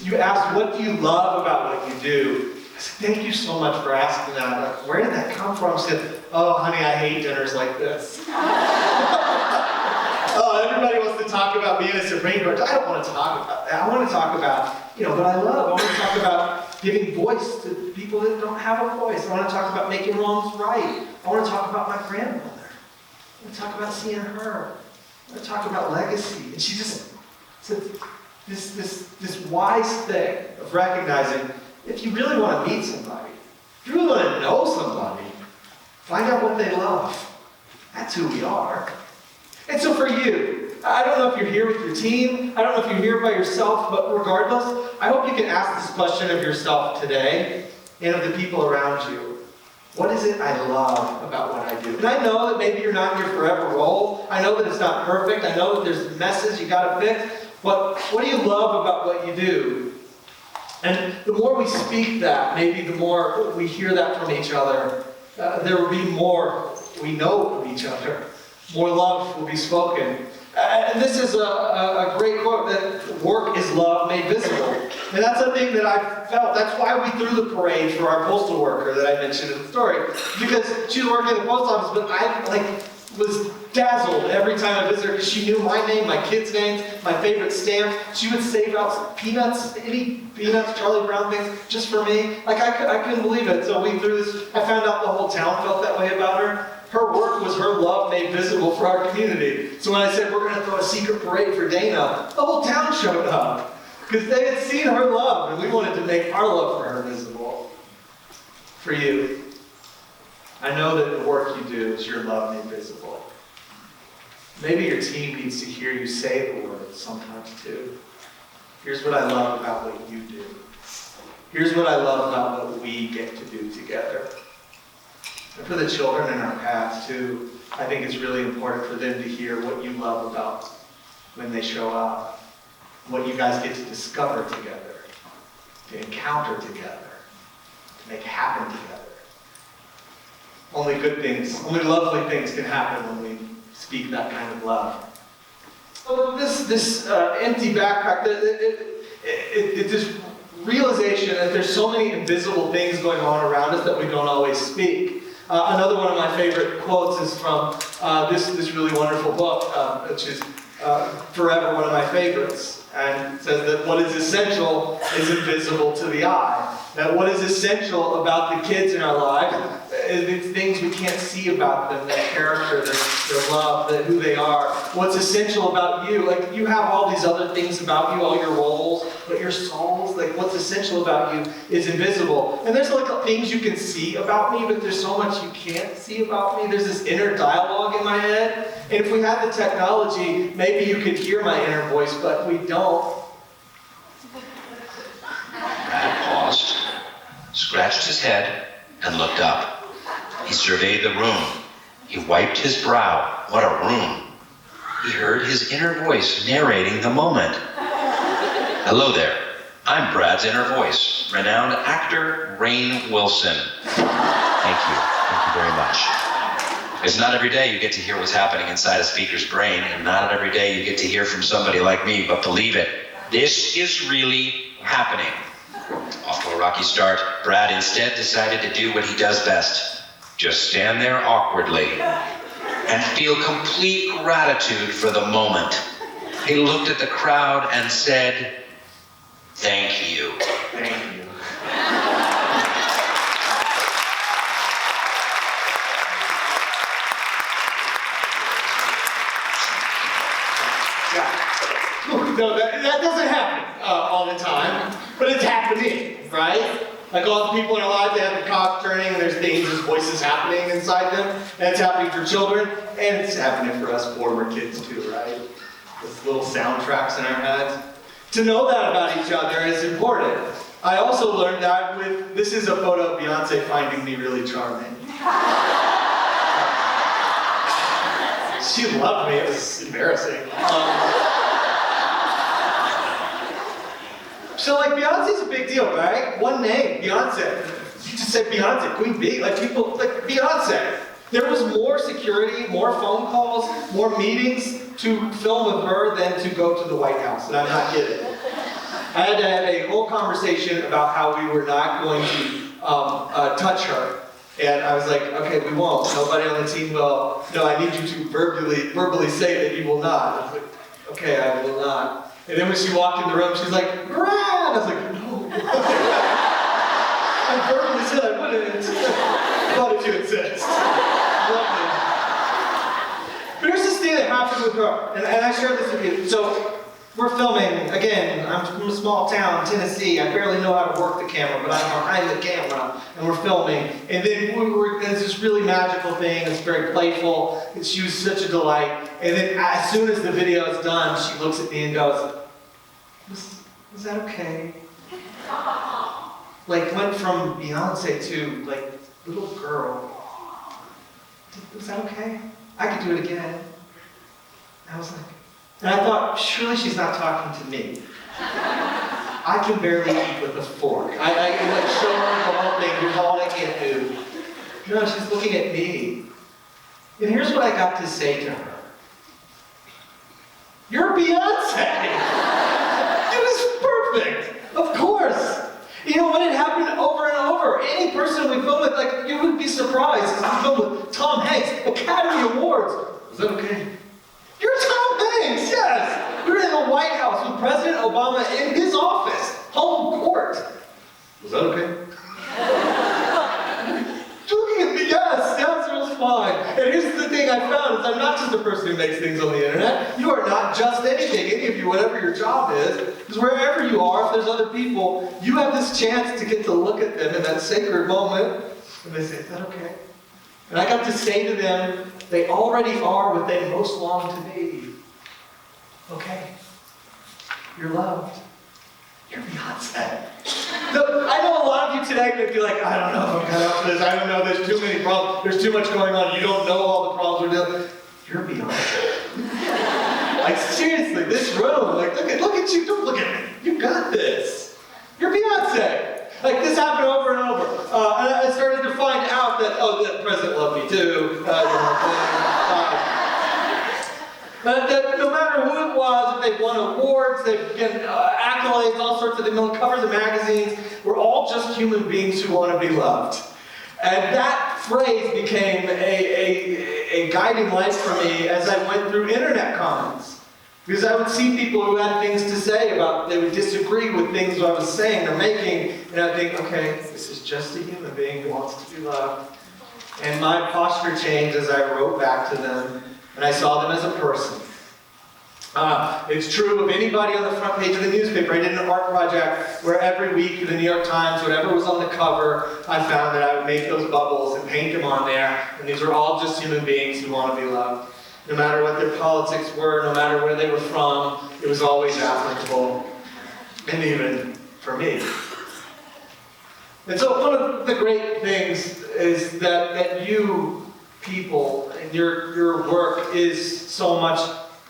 You asked, what do you love about what you do? I said, thank you so much for asking that. Like, where did that come from? She said, oh, honey, I hate dinners like this. Oh, everybody wants to talk about being a Supreme Court. I don't want to talk about that. I want to talk about, what I love. I want to talk about giving voice to people that don't have a voice. I want to talk about making wrongs right. I want to talk about my grandmother. I want to talk about seeing her. I want to talk about legacy. And she just said this wise thing of recognizing, if you really want to meet somebody, if you really want to know somebody, find out what they love. That's who we are. And so for you, I don't know if you're here with your team, I don't know if you're here by yourself, but regardless, I hope you can ask this question of yourself today and of the people around you. What is it I love about what I do? And I know that maybe you're not in your forever role. I know that it's not perfect. I know that there's messes you got to fix. But what do you love about what you do? And the more we speak that, maybe the more we hear that from each other, there will be more we know of each other. More love will be spoken. And this is a great quote, that work is love made visible. And that's the thing that I felt. That's why we threw the parade for our postal worker that I mentioned in the story. Because she was working at the post office, but I was dazzled every time I visited her because she knew my name, my kids' names, my favorite stamps. She would save out peanuts, any peanuts, Charlie Brown things, just for me. Like, I couldn't believe it. So we threw this. I found out the whole town felt that way about her. Her work was her love made visible for our community. So when I said we're going to throw a secret parade for Dana, the whole town showed up. Because they had seen her love, and we wanted to make our love for her visible. For you, I know that the work you do is your love made visible. Maybe your team needs to hear you say the words sometimes too. Here's what I love about what you do. Here's what I love about what we get to do together. And for the children in our path too, I think it's really important for them to hear what you love about when they show up, what you guys get to discover together, to encounter together, to make happen together. Only good things, only lovely things can happen when we speak that kind of love. So this empty backpack, this realization that there's so many invisible things going on around us that we don't always speak. Another one of my favorite quotes is from this really wonderful book, which is forever one of my favorites. And it says that what is essential is invisible to the eye. That what is essential about the kids in our lives is things we can't see about them, their character, their love, who they are. What's essential about you, like you have all these other things about you, all your roles, but your souls, like what's essential about you is invisible. And there's like things you can see about me, but there's so much you can't see about me. There's this inner dialogue in my head. And if we had the technology, maybe you could hear my inner voice, but we don't. Brad paused, scratched his head, and looked up. He surveyed the room. He wiped his brow. What a room. He heard his inner voice narrating the moment. Hello there. I'm Brad's inner voice, renowned actor Rainn Wilson. Thank you. Thank you very much. It's not every day you get to hear what's happening inside a speaker's brain, and not every day you get to hear from somebody like me, but believe it, this is really happening. Off to a rocky start, Brad instead decided to do what he does best. Just stand there awkwardly and feel complete gratitude for the moment. He looked at the crowd and said, "Thank you." Thank you. No, that doesn't happen all the time, but it's happening, right? Like all the people in our lives, they have the cogs turning and there's dangerous voices happening inside them, and it's happening for children, and it's happening for us former kids too, right? Those little soundtracks in our heads. To know that about each other is important. I also learned that this is a photo of Beyonce finding me really charming. She loved me, it was embarrassing. So like Beyonce's a big deal, right? One name, Beyonce. You just said Beyonce, Queen Bee, like people, like Beyonce. There was more security, more phone calls, more meetings to film with her than to go to the White House, and I'm not kidding. I had to have a whole conversation about how we were not going to touch her. And I was like, okay, we won't. Nobody on the team will. No, I need you to verbally say that you will not. I was like, okay, I will not. And then when she walked in the room, she's like, Brad! I was like, no. I verbally said I wouldn't. Why did you insist? But here's this thing that happened with her, and I shared this with you. So we're filming, again, I'm from a small town, Tennessee. I barely know how to work the camera, but I'm behind the camera, and we're filming. And then it's this really magical thing. It's very playful. She was such a delight. And then as soon as the video is done, she looks at me and goes, was that okay? Like went from Beyonce to like little girl. Was that okay? I could do it again. I was like, and I thought, surely she's not talking to me. I can barely eat with a fork. I can like show her the whole thing, here's all I can't do. No, she's looking at me. And here's what I got to say to her. You're Beyonce! It was perfect, of course. You know, when it happened over and over, any person we film with, like, you would be surprised. We filmed with Tom Hanks, Academy Awards. Is that okay? You're Tom Hanks, yes! We were in the White House with President Obama in his office, home court. Was that okay? Looking at me, yes, the answer was fine. And here's the thing I found, is I'm not just a person who makes things on the internet. You are not just anything, any of you, whatever your job is. Because wherever you are, if there's other people, you have this chance to get to look at them in that sacred moment. And they say, is that okay? And I got to say to them, they already are what they most long to be. Okay, you're loved. you're Beyonce. So I know a lot of you today may be like, I don't know if I'm cut out for this. I don't know, there's too many problems. There's too much going on. You don't know all the problems we're dealing with. You're Beyonce. Like seriously, this room, like look at you, don't look at me. You got this. You're Beyonce. Like this happened over and over. And I started to find out that, the president loved me too. That no matter who it was, if they won awards, they've been accolades, all sorts of, they've been on covers of magazines, we're all just human beings who want to be loved. And that phrase became a guiding light for me as I went through internet comments. Because I would see people who had things to say about, they would disagree with things I was saying or making, and I'd think, okay, this is just a human being who wants to be loved. And my posture changed as I wrote back to them, and I saw them as a person. It's true of anybody on the front page of the newspaper. I did an art project where every week for the New York Times, whatever was on the cover, I found that I would make those bubbles and paint them on there, and these were all just human beings who want to be loved. No matter what their politics were, no matter where they were from, it was always applicable, and even for me. And so one of the great things is that you people and your work is so much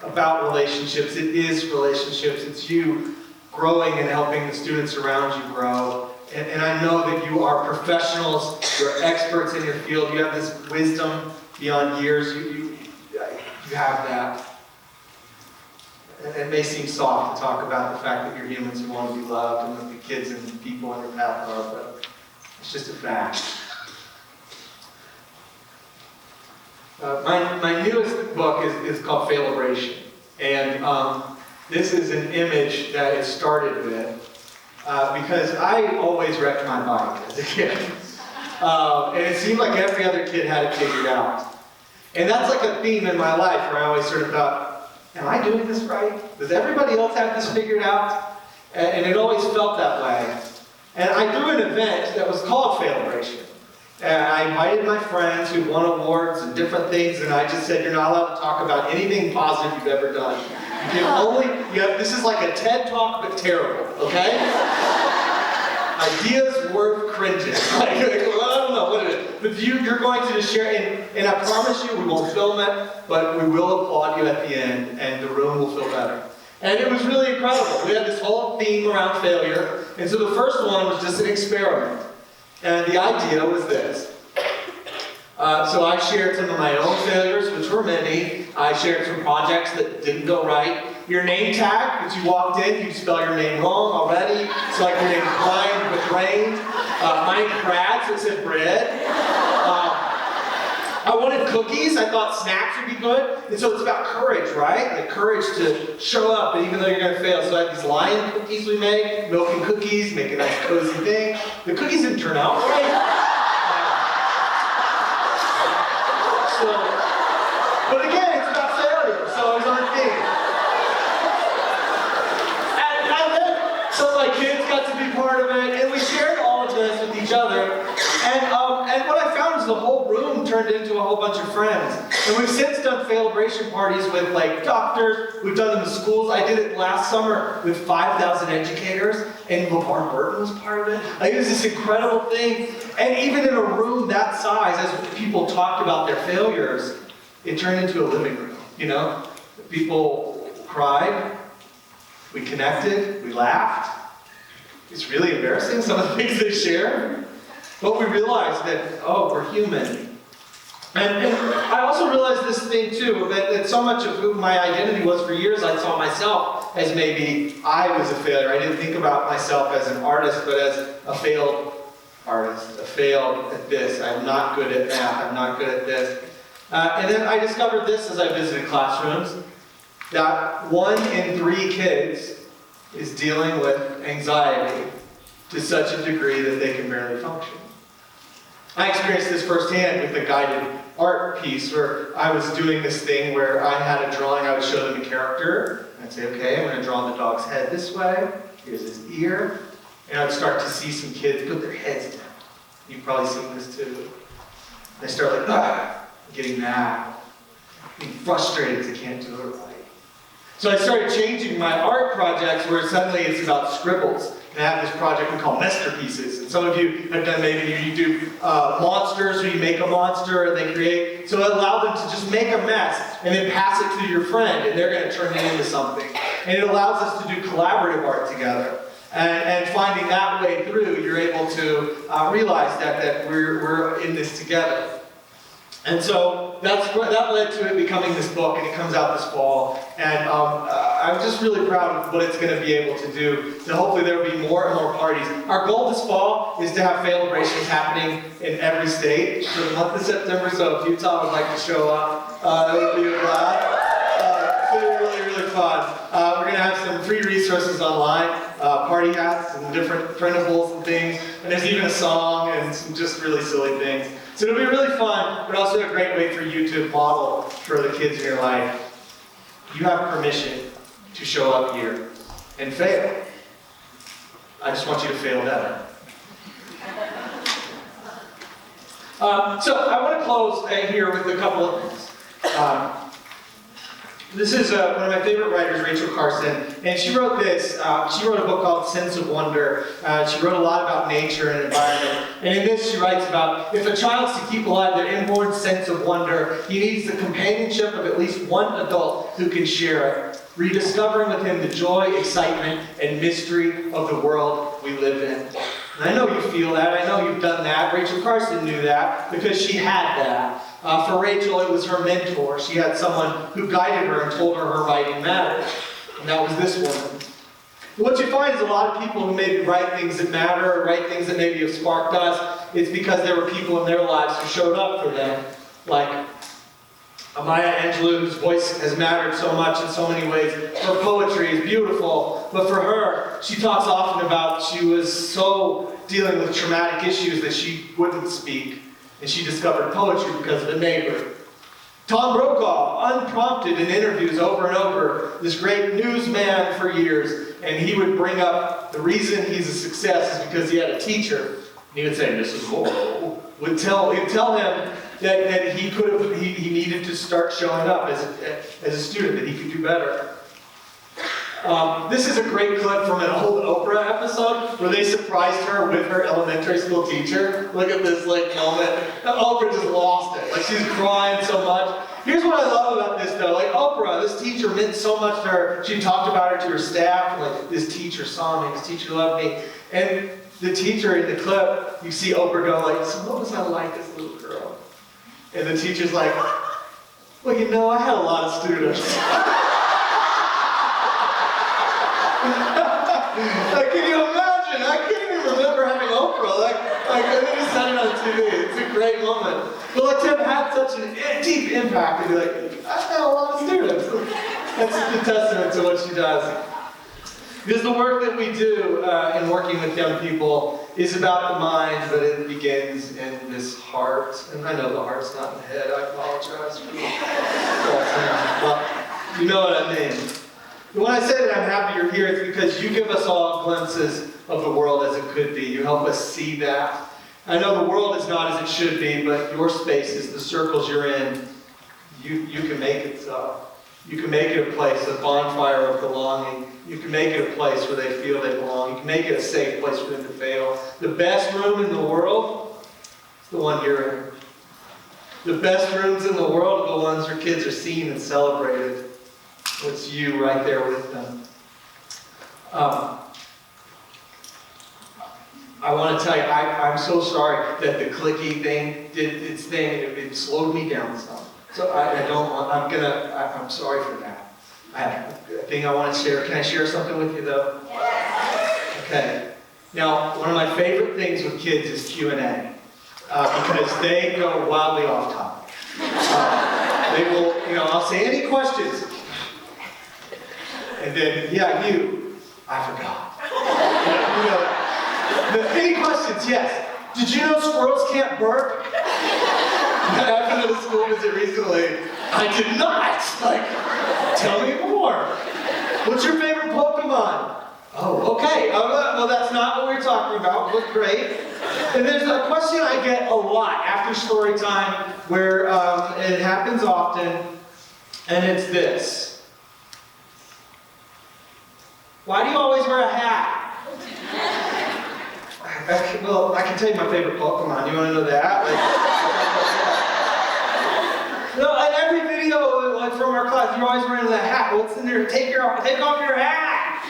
about relationships. It is relationships. It's you growing and helping the students around you grow. And I know that you are professionals, you're experts in your field, you have this wisdom beyond years. You have that. And it may seem soft to talk about the fact that you're humans who want to be loved and that the kids and people on your path are, but it's just a fact. My newest book is called Failabration. And this is an image that it started with because I always wrecked my bike as a kid. And it seemed like every other kid had it figured out. And that's like a theme in my life where I always sort of thought, am I doing this right? Does everybody else have this figured out? And it always felt that way. And I threw an event that was called Failabration. And I invited my friends who won awards and different things, and I just said, you're not allowed to talk about anything positive you've ever done. You can only, this is like a TED Talk, but terrible, okay? Ideas worth cringing. Like, well, I don't know what it is. But you're going to just share, and I promise you we won't film it, but we will applaud you at the end, and the room will feel better. And it was really incredible. We had this whole theme around failure, and so the first one was just an experiment. And the idea was this. So I shared some of my own failures, which were many. I shared some projects that didn't go right. Your name tag, as you walked in, you spell your name wrong already. So like your name is Brian with rain. My name's Brad, so it said bread. I wanted cookies. I thought snacks would be good. And so it's about courage, right? Like courage to show up, and even though you're going to fail. So I had these lion cookies we made, milk and cookies, make a nice cozy thing. The cookies didn't turn out right. But again, it's about failure, so it was our theme. And then some of my kids got to be part of it, and we shared all of this with each other. And what I found is the whole room turned into a whole bunch of friends. And we've since done Failabration parties with like doctors, we've done them in schools. I did it last summer with 5,000 educators, and LeVar Burton was part of it. Like, it was this incredible thing. And even in a room that size, as people talked about their failures, it turned into a living room, People cried, we connected, we laughed. It's really embarrassing, some of the things they share. But we realized that, we're human. And I also realized this thing too, that so much of who my identity was for years, I saw myself as maybe I was a failure. I didn't think about myself as an artist, but as a failed artist, a failed at this. I'm not good at math, I'm not good at this. And then I discovered this as I visited classrooms, that 1 in 3 kids is dealing with anxiety to such a degree that they can barely function. I experienced this firsthand with the guided art piece where I was doing this thing where I had a drawing, I would show them a character, and I'd say, okay, I'm going to draw the dog's head this way, here's his ear, and I'd start to see some kids put their heads down. You've probably seen this too. They start like, getting mad, being frustrated because they can't do it right. So I started changing my art projects where suddenly it's about scribbles. And I have this project we call masterpieces. And some of you have done, maybe you do monsters, where you make a monster and they create. So it allowed them to just make a mess and then pass it to your friend and they're going to turn it into something. And it allows us to do collaborative art together. And finding that way through, you're able to realize that we're in this together. And so that led to it becoming this book, and it comes out this fall. And I'm just really proud of what it's going to be able to do. So hopefully there will be more and more parties. Our goal this fall is to have celebrations happening in every state for the month of September. So if Utah would like to show up, that would be a blast. It's going to be really, really fun. We're going to have some free resources online, party hats and different printables and things. And there's even a song and some just really silly things. So it'll be really fun, but also a great way for you to model for the kids in your life. You have permission to show up here and fail. I just want you to fail better. So I want to close here with a couple of things. This is one of my favorite writers, Rachel Carson, and she wrote this. She wrote a book called Sense of Wonder. She wrote a lot about nature and environment. And in this, she writes about, if a child's to keep alive their inborn sense of wonder, he needs the companionship of at least one adult who can share it, rediscovering with him the joy, excitement, and mystery of the world we live in. And I know you feel that. I know you've done that. Rachel Carson knew that because she had that. For Rachel, it was her mentor. She had someone who guided her and told her her writing mattered. And that was this woman. What you find is a lot of people who maybe write things that matter or write things that maybe have sparked us, it's because there were people in their lives who showed up for them. Like Maya Angelou, whose voice has mattered so much in so many ways. Her poetry is beautiful, but for her, she talks often about she was so dealing with traumatic issues that she wouldn't speak. And she discovered poetry because of a neighbor. Tom Brokaw, unprompted in interviews over and over, this great newsman for years, and he would bring up the reason he's a success is because he had a teacher. And he would say, Mrs. Morrow would tell him that he needed to start showing up as a student, that he could do better. This is a great clip from an old Oprah episode where they surprised her with her elementary school teacher. Look at this moment. And Oprah just lost it. She's crying so much. Here's what I love about this though. Oprah, this teacher meant so much to her. She talked about her to her staff. This teacher saw me. This teacher loved me. And the teacher in the clip, you see Oprah go so what was I like as a little girl? And the teacher's like, well, I had a lot of students. Can you imagine? I can't even remember having Oprah. And then he said it on TV. It's a great moment. But to have had such a deep impact, and be like, I've had a lot of students. That's a testament to what she does. Because the work that we do in working with young people is about the mind, but it begins in this heart. And I know the heart's not in the head. I apologize for that. But you know what I mean. When I say that I'm happy you're here, it's because you give us all glimpses of the world as it could be. You help us see that. I know the world is not as it should be, but your spaces, the circles you're in, you can make it so. You can make it a place, a bonfire of belonging. You can make it a place where they feel they belong. You can make it a safe place for them to fail. The best room in the world is the one you're in. The best rooms in the world are the ones where kids are seen and celebrated. It's you right there with them. I want to tell you, I'm so sorry that the clicky thing did its thing. It slowed me down some. So I'm sorry for that. I have a thing I want to share. Can I share something with you though? Yes. Okay. Now, one of my favorite things with kids is Q&A. Because they go wildly off topic. They will, I'll say, any questions? And then, I forgot. Any questions? Yes. Did you know squirrels can't burp? I've been to the school visit recently. I did not. Tell me more. What's your favorite Pokemon? Oh, okay. Well, that's not what we're talking about. But great. And there's a question I get a lot after story time where it happens often, and it's this. why do you always wear a hat? Well, I can tell you my favorite Pokemon. You want to know that? No, in every video, like from our class, you're always wearing that hat. What's in there? Take off your hat.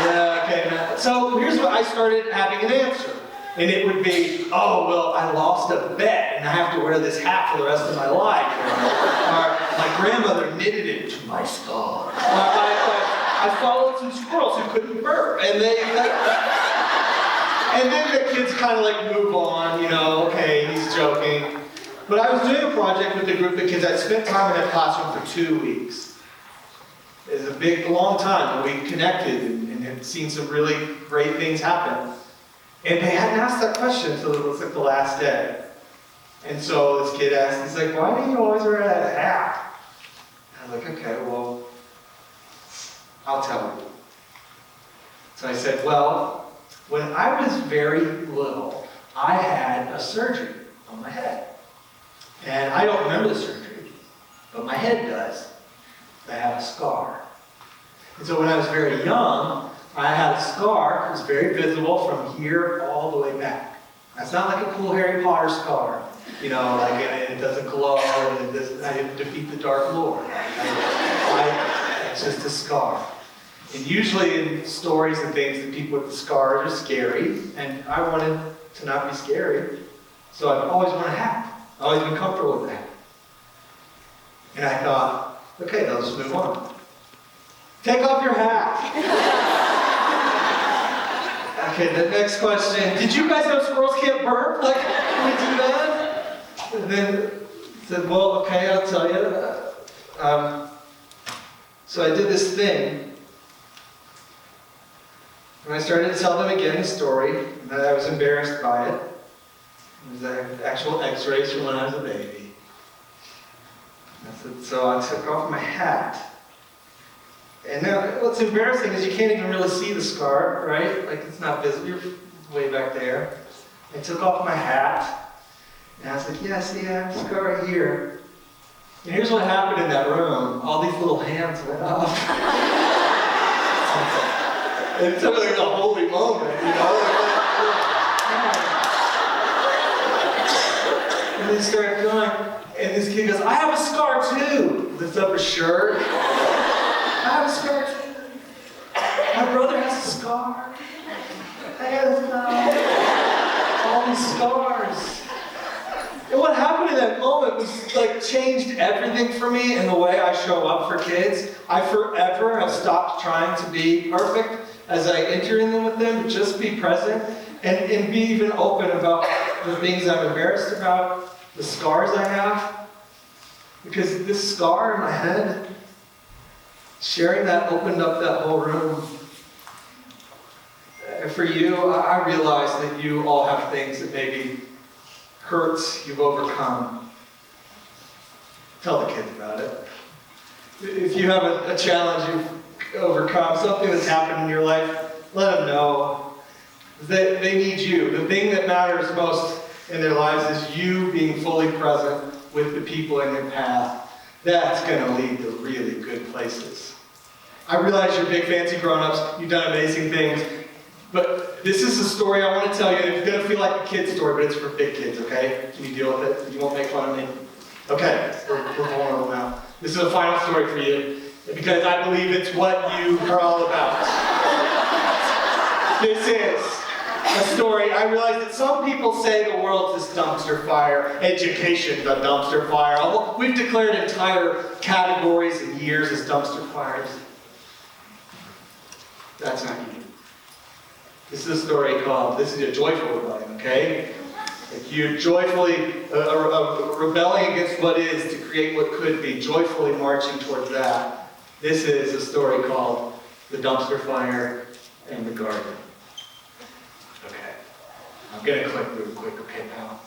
Yeah, okay, man. So here's what I started having an answer. And it would be, oh, well, I lost a bet and I have to wear this hat for the rest of my life. Or my grandmother knitted it to my skull. I followed some squirrels who couldn't burp. And then the kids kind of like move on, you know, okay, he's joking. But I was doing a project with a group of kids. I'd spent time in that classroom for 2 weeks. It was a long time. We connected and had seen some really great things happen. And they hadn't asked that question until it was like the last day. And so this kid asked, he's like, why do you always wear that hat? And I was like, okay, well, I'll tell you. So I said, well, when I was very little, I had a surgery on my head. And I don't remember the surgery, but my head does. I have a scar. And so when I was very young, I had a scar. It was very visible from here all the way back. That's not like a cool Harry Potter scar. You know, like it doesn't glow and it doesn't, I didn't defeat the Dark Lord. It's just a scar. And usually in stories and things, the people with the scars are scary, and I wanted to not be scary, so I've always worn a hat. I've always been comfortable with that. And I thought, okay, let's just move on. Take off your hat. Okay, the next question. Did you guys know squirrels can't burp? Like, can we do that? And then I said, well, okay, I'll tell you. So I did this thing. And I started to tell them again the story, and that I was embarrassed by it. It was actual x-rays from when I was a baby. I said, so I took off my hat. And now, what's embarrassing is you can't even really see the scar, right? Like, it's not visible. You're way back there. I took off my hat, and I was like, yeah, see, I have a scar right here. And here's what happened in that room. All these little hands went up. It took like a holy moment, you know? And they started going, and this kid goes, I have a scar too. Lifts up his shirt. I have a scar too. My brother has a scar. I have a scar. All these scars. And what happened in that moment was like changed everything for me in the way I show up for kids. I forever have stopped trying to be perfect as I enter in them with them, just be present and be even open about the things I'm embarrassed about, the scars I have. Because this scar in my head, sharing that opened up that whole room. And for you, I realize that you all have things that maybe hurts you've overcome. Tell the kids about it. If you have a challenge you've overcome, something that's happened in your life, let them know that they need you. The thing that matters most in their lives is you being fully present with the people in your path. That's going to lead to really good places. I realize you're big fancy grown-ups, you've done amazing things, but this is a story I want to tell you. It's going to feel like a kid's story, but it's for big kids, okay? Can you deal with it? You won't make fun of me? Okay, we're vulnerable now. This is a final story for you, because I believe it's what you are all about. This is a story. I realize that some people say the world's this dumpster fire, education's a dumpster fire. We've declared entire categories and years as dumpster fires. That's not you. This is a story called, this is a joyful rebellion, okay? Like you're joyfully rebelling against what is to create what could be, joyfully marching towards that. This is a story called The Dumpster Fire and the Garden. Okay, I'm gonna click real quick, okay, pal?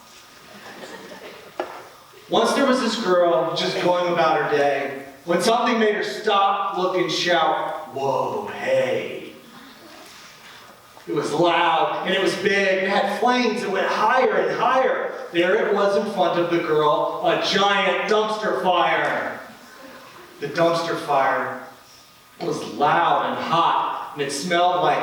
Once there was this girl just going about her day, when something made her stop, look, and shout, whoa, hey. It was loud, and it was big, it had flames that went higher and higher. There it was in front of the girl, a giant dumpster fire. The dumpster fire It was loud and hot, and it smelled like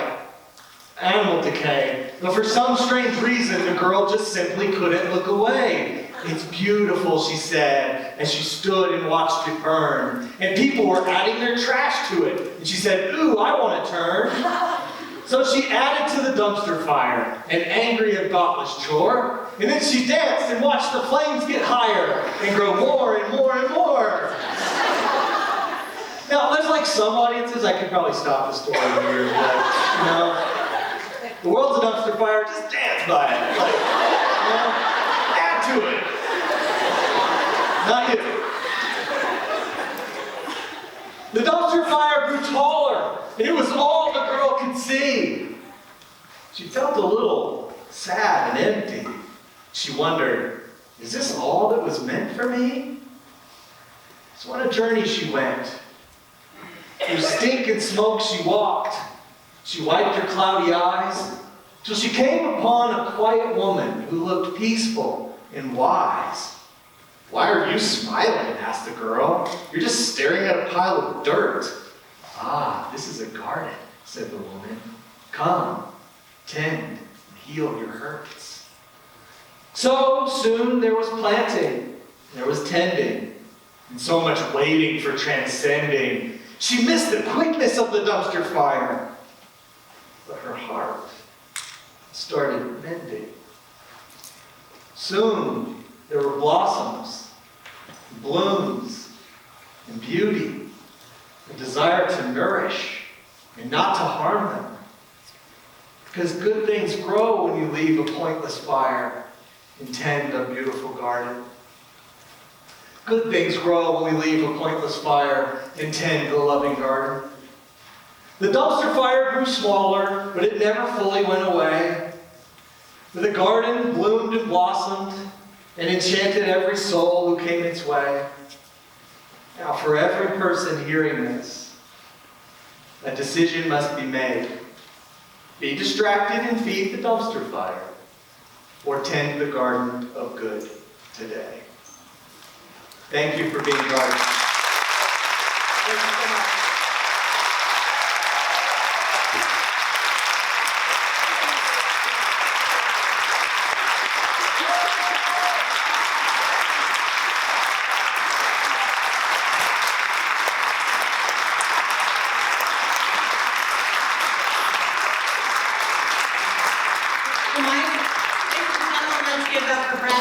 animal decay. But for some strange reason, the girl just simply couldn't look away. "It's beautiful," she said, as she stood and watched it burn. And people were adding their trash to it. And she said, "Ooh, I want to turn." So she added to the dumpster fire, an angry and thoughtless chore. And then she danced and watched the flames get higher and grow more and more and more. Now, there's like some audiences, I could probably stop the story here, but, you know, the world's a dumpster fire, just dance by it. Like, you know, add to it. Not you. The dumpster fire grew taller, and it was all the girl could see. She felt a little sad and empty. She wondered, is this all that was meant for me? So on a journey she went. Through stink and smoke she walked. She wiped her cloudy eyes, till she came upon a quiet woman who looked peaceful and wise. "Why are you smiling?" asked the girl. "You're just staring at a pile of dirt." "Ah, this is a garden," said the woman. "Come, tend and heal your hurts." So soon there was planting, there was tending, and so much waiting for transcending. She missed the quickness of the dumpster fire, but her heart started mending. Soon there were blossoms, blooms, and beauty, a desire to nourish and not to harm them. Because good things grow when you leave a pointless fire and tend a beautiful garden. Good things grow when we leave a pointless fire and tend a loving garden. The dumpster fire grew smaller, but it never fully went away. The garden bloomed and blossomed and enchanted every soul who came its way. Now, for every person hearing this, a decision must be made. Be distracted and feed the dumpster fire, or tend the garden of good today. Thank you for being part of it. Thank you so much. Let's give it up for Brad.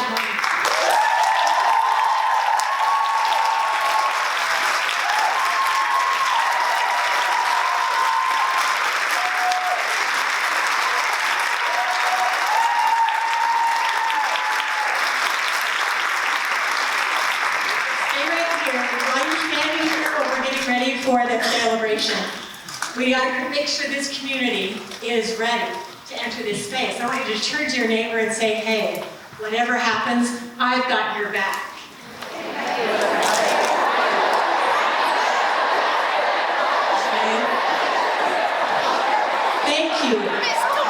For the celebration. We got to make sure this community is ready to enter this space. I want you to turn to your neighbor and say, hey, whatever happens, I've got your back. Okay. Thank you.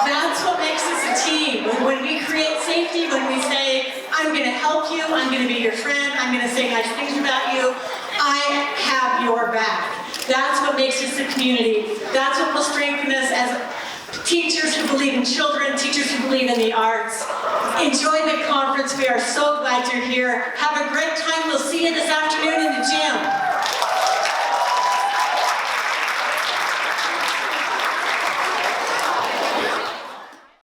That's what makes us a team. When we create safety, when we say, I'm going to help you, I'm going to be your friend, I'm going to say nice things about you, I have your back. That's what makes us a community. That's what will strengthen us as teachers who believe in children, teachers who believe in the arts. Enjoy the conference. We are so glad you're here.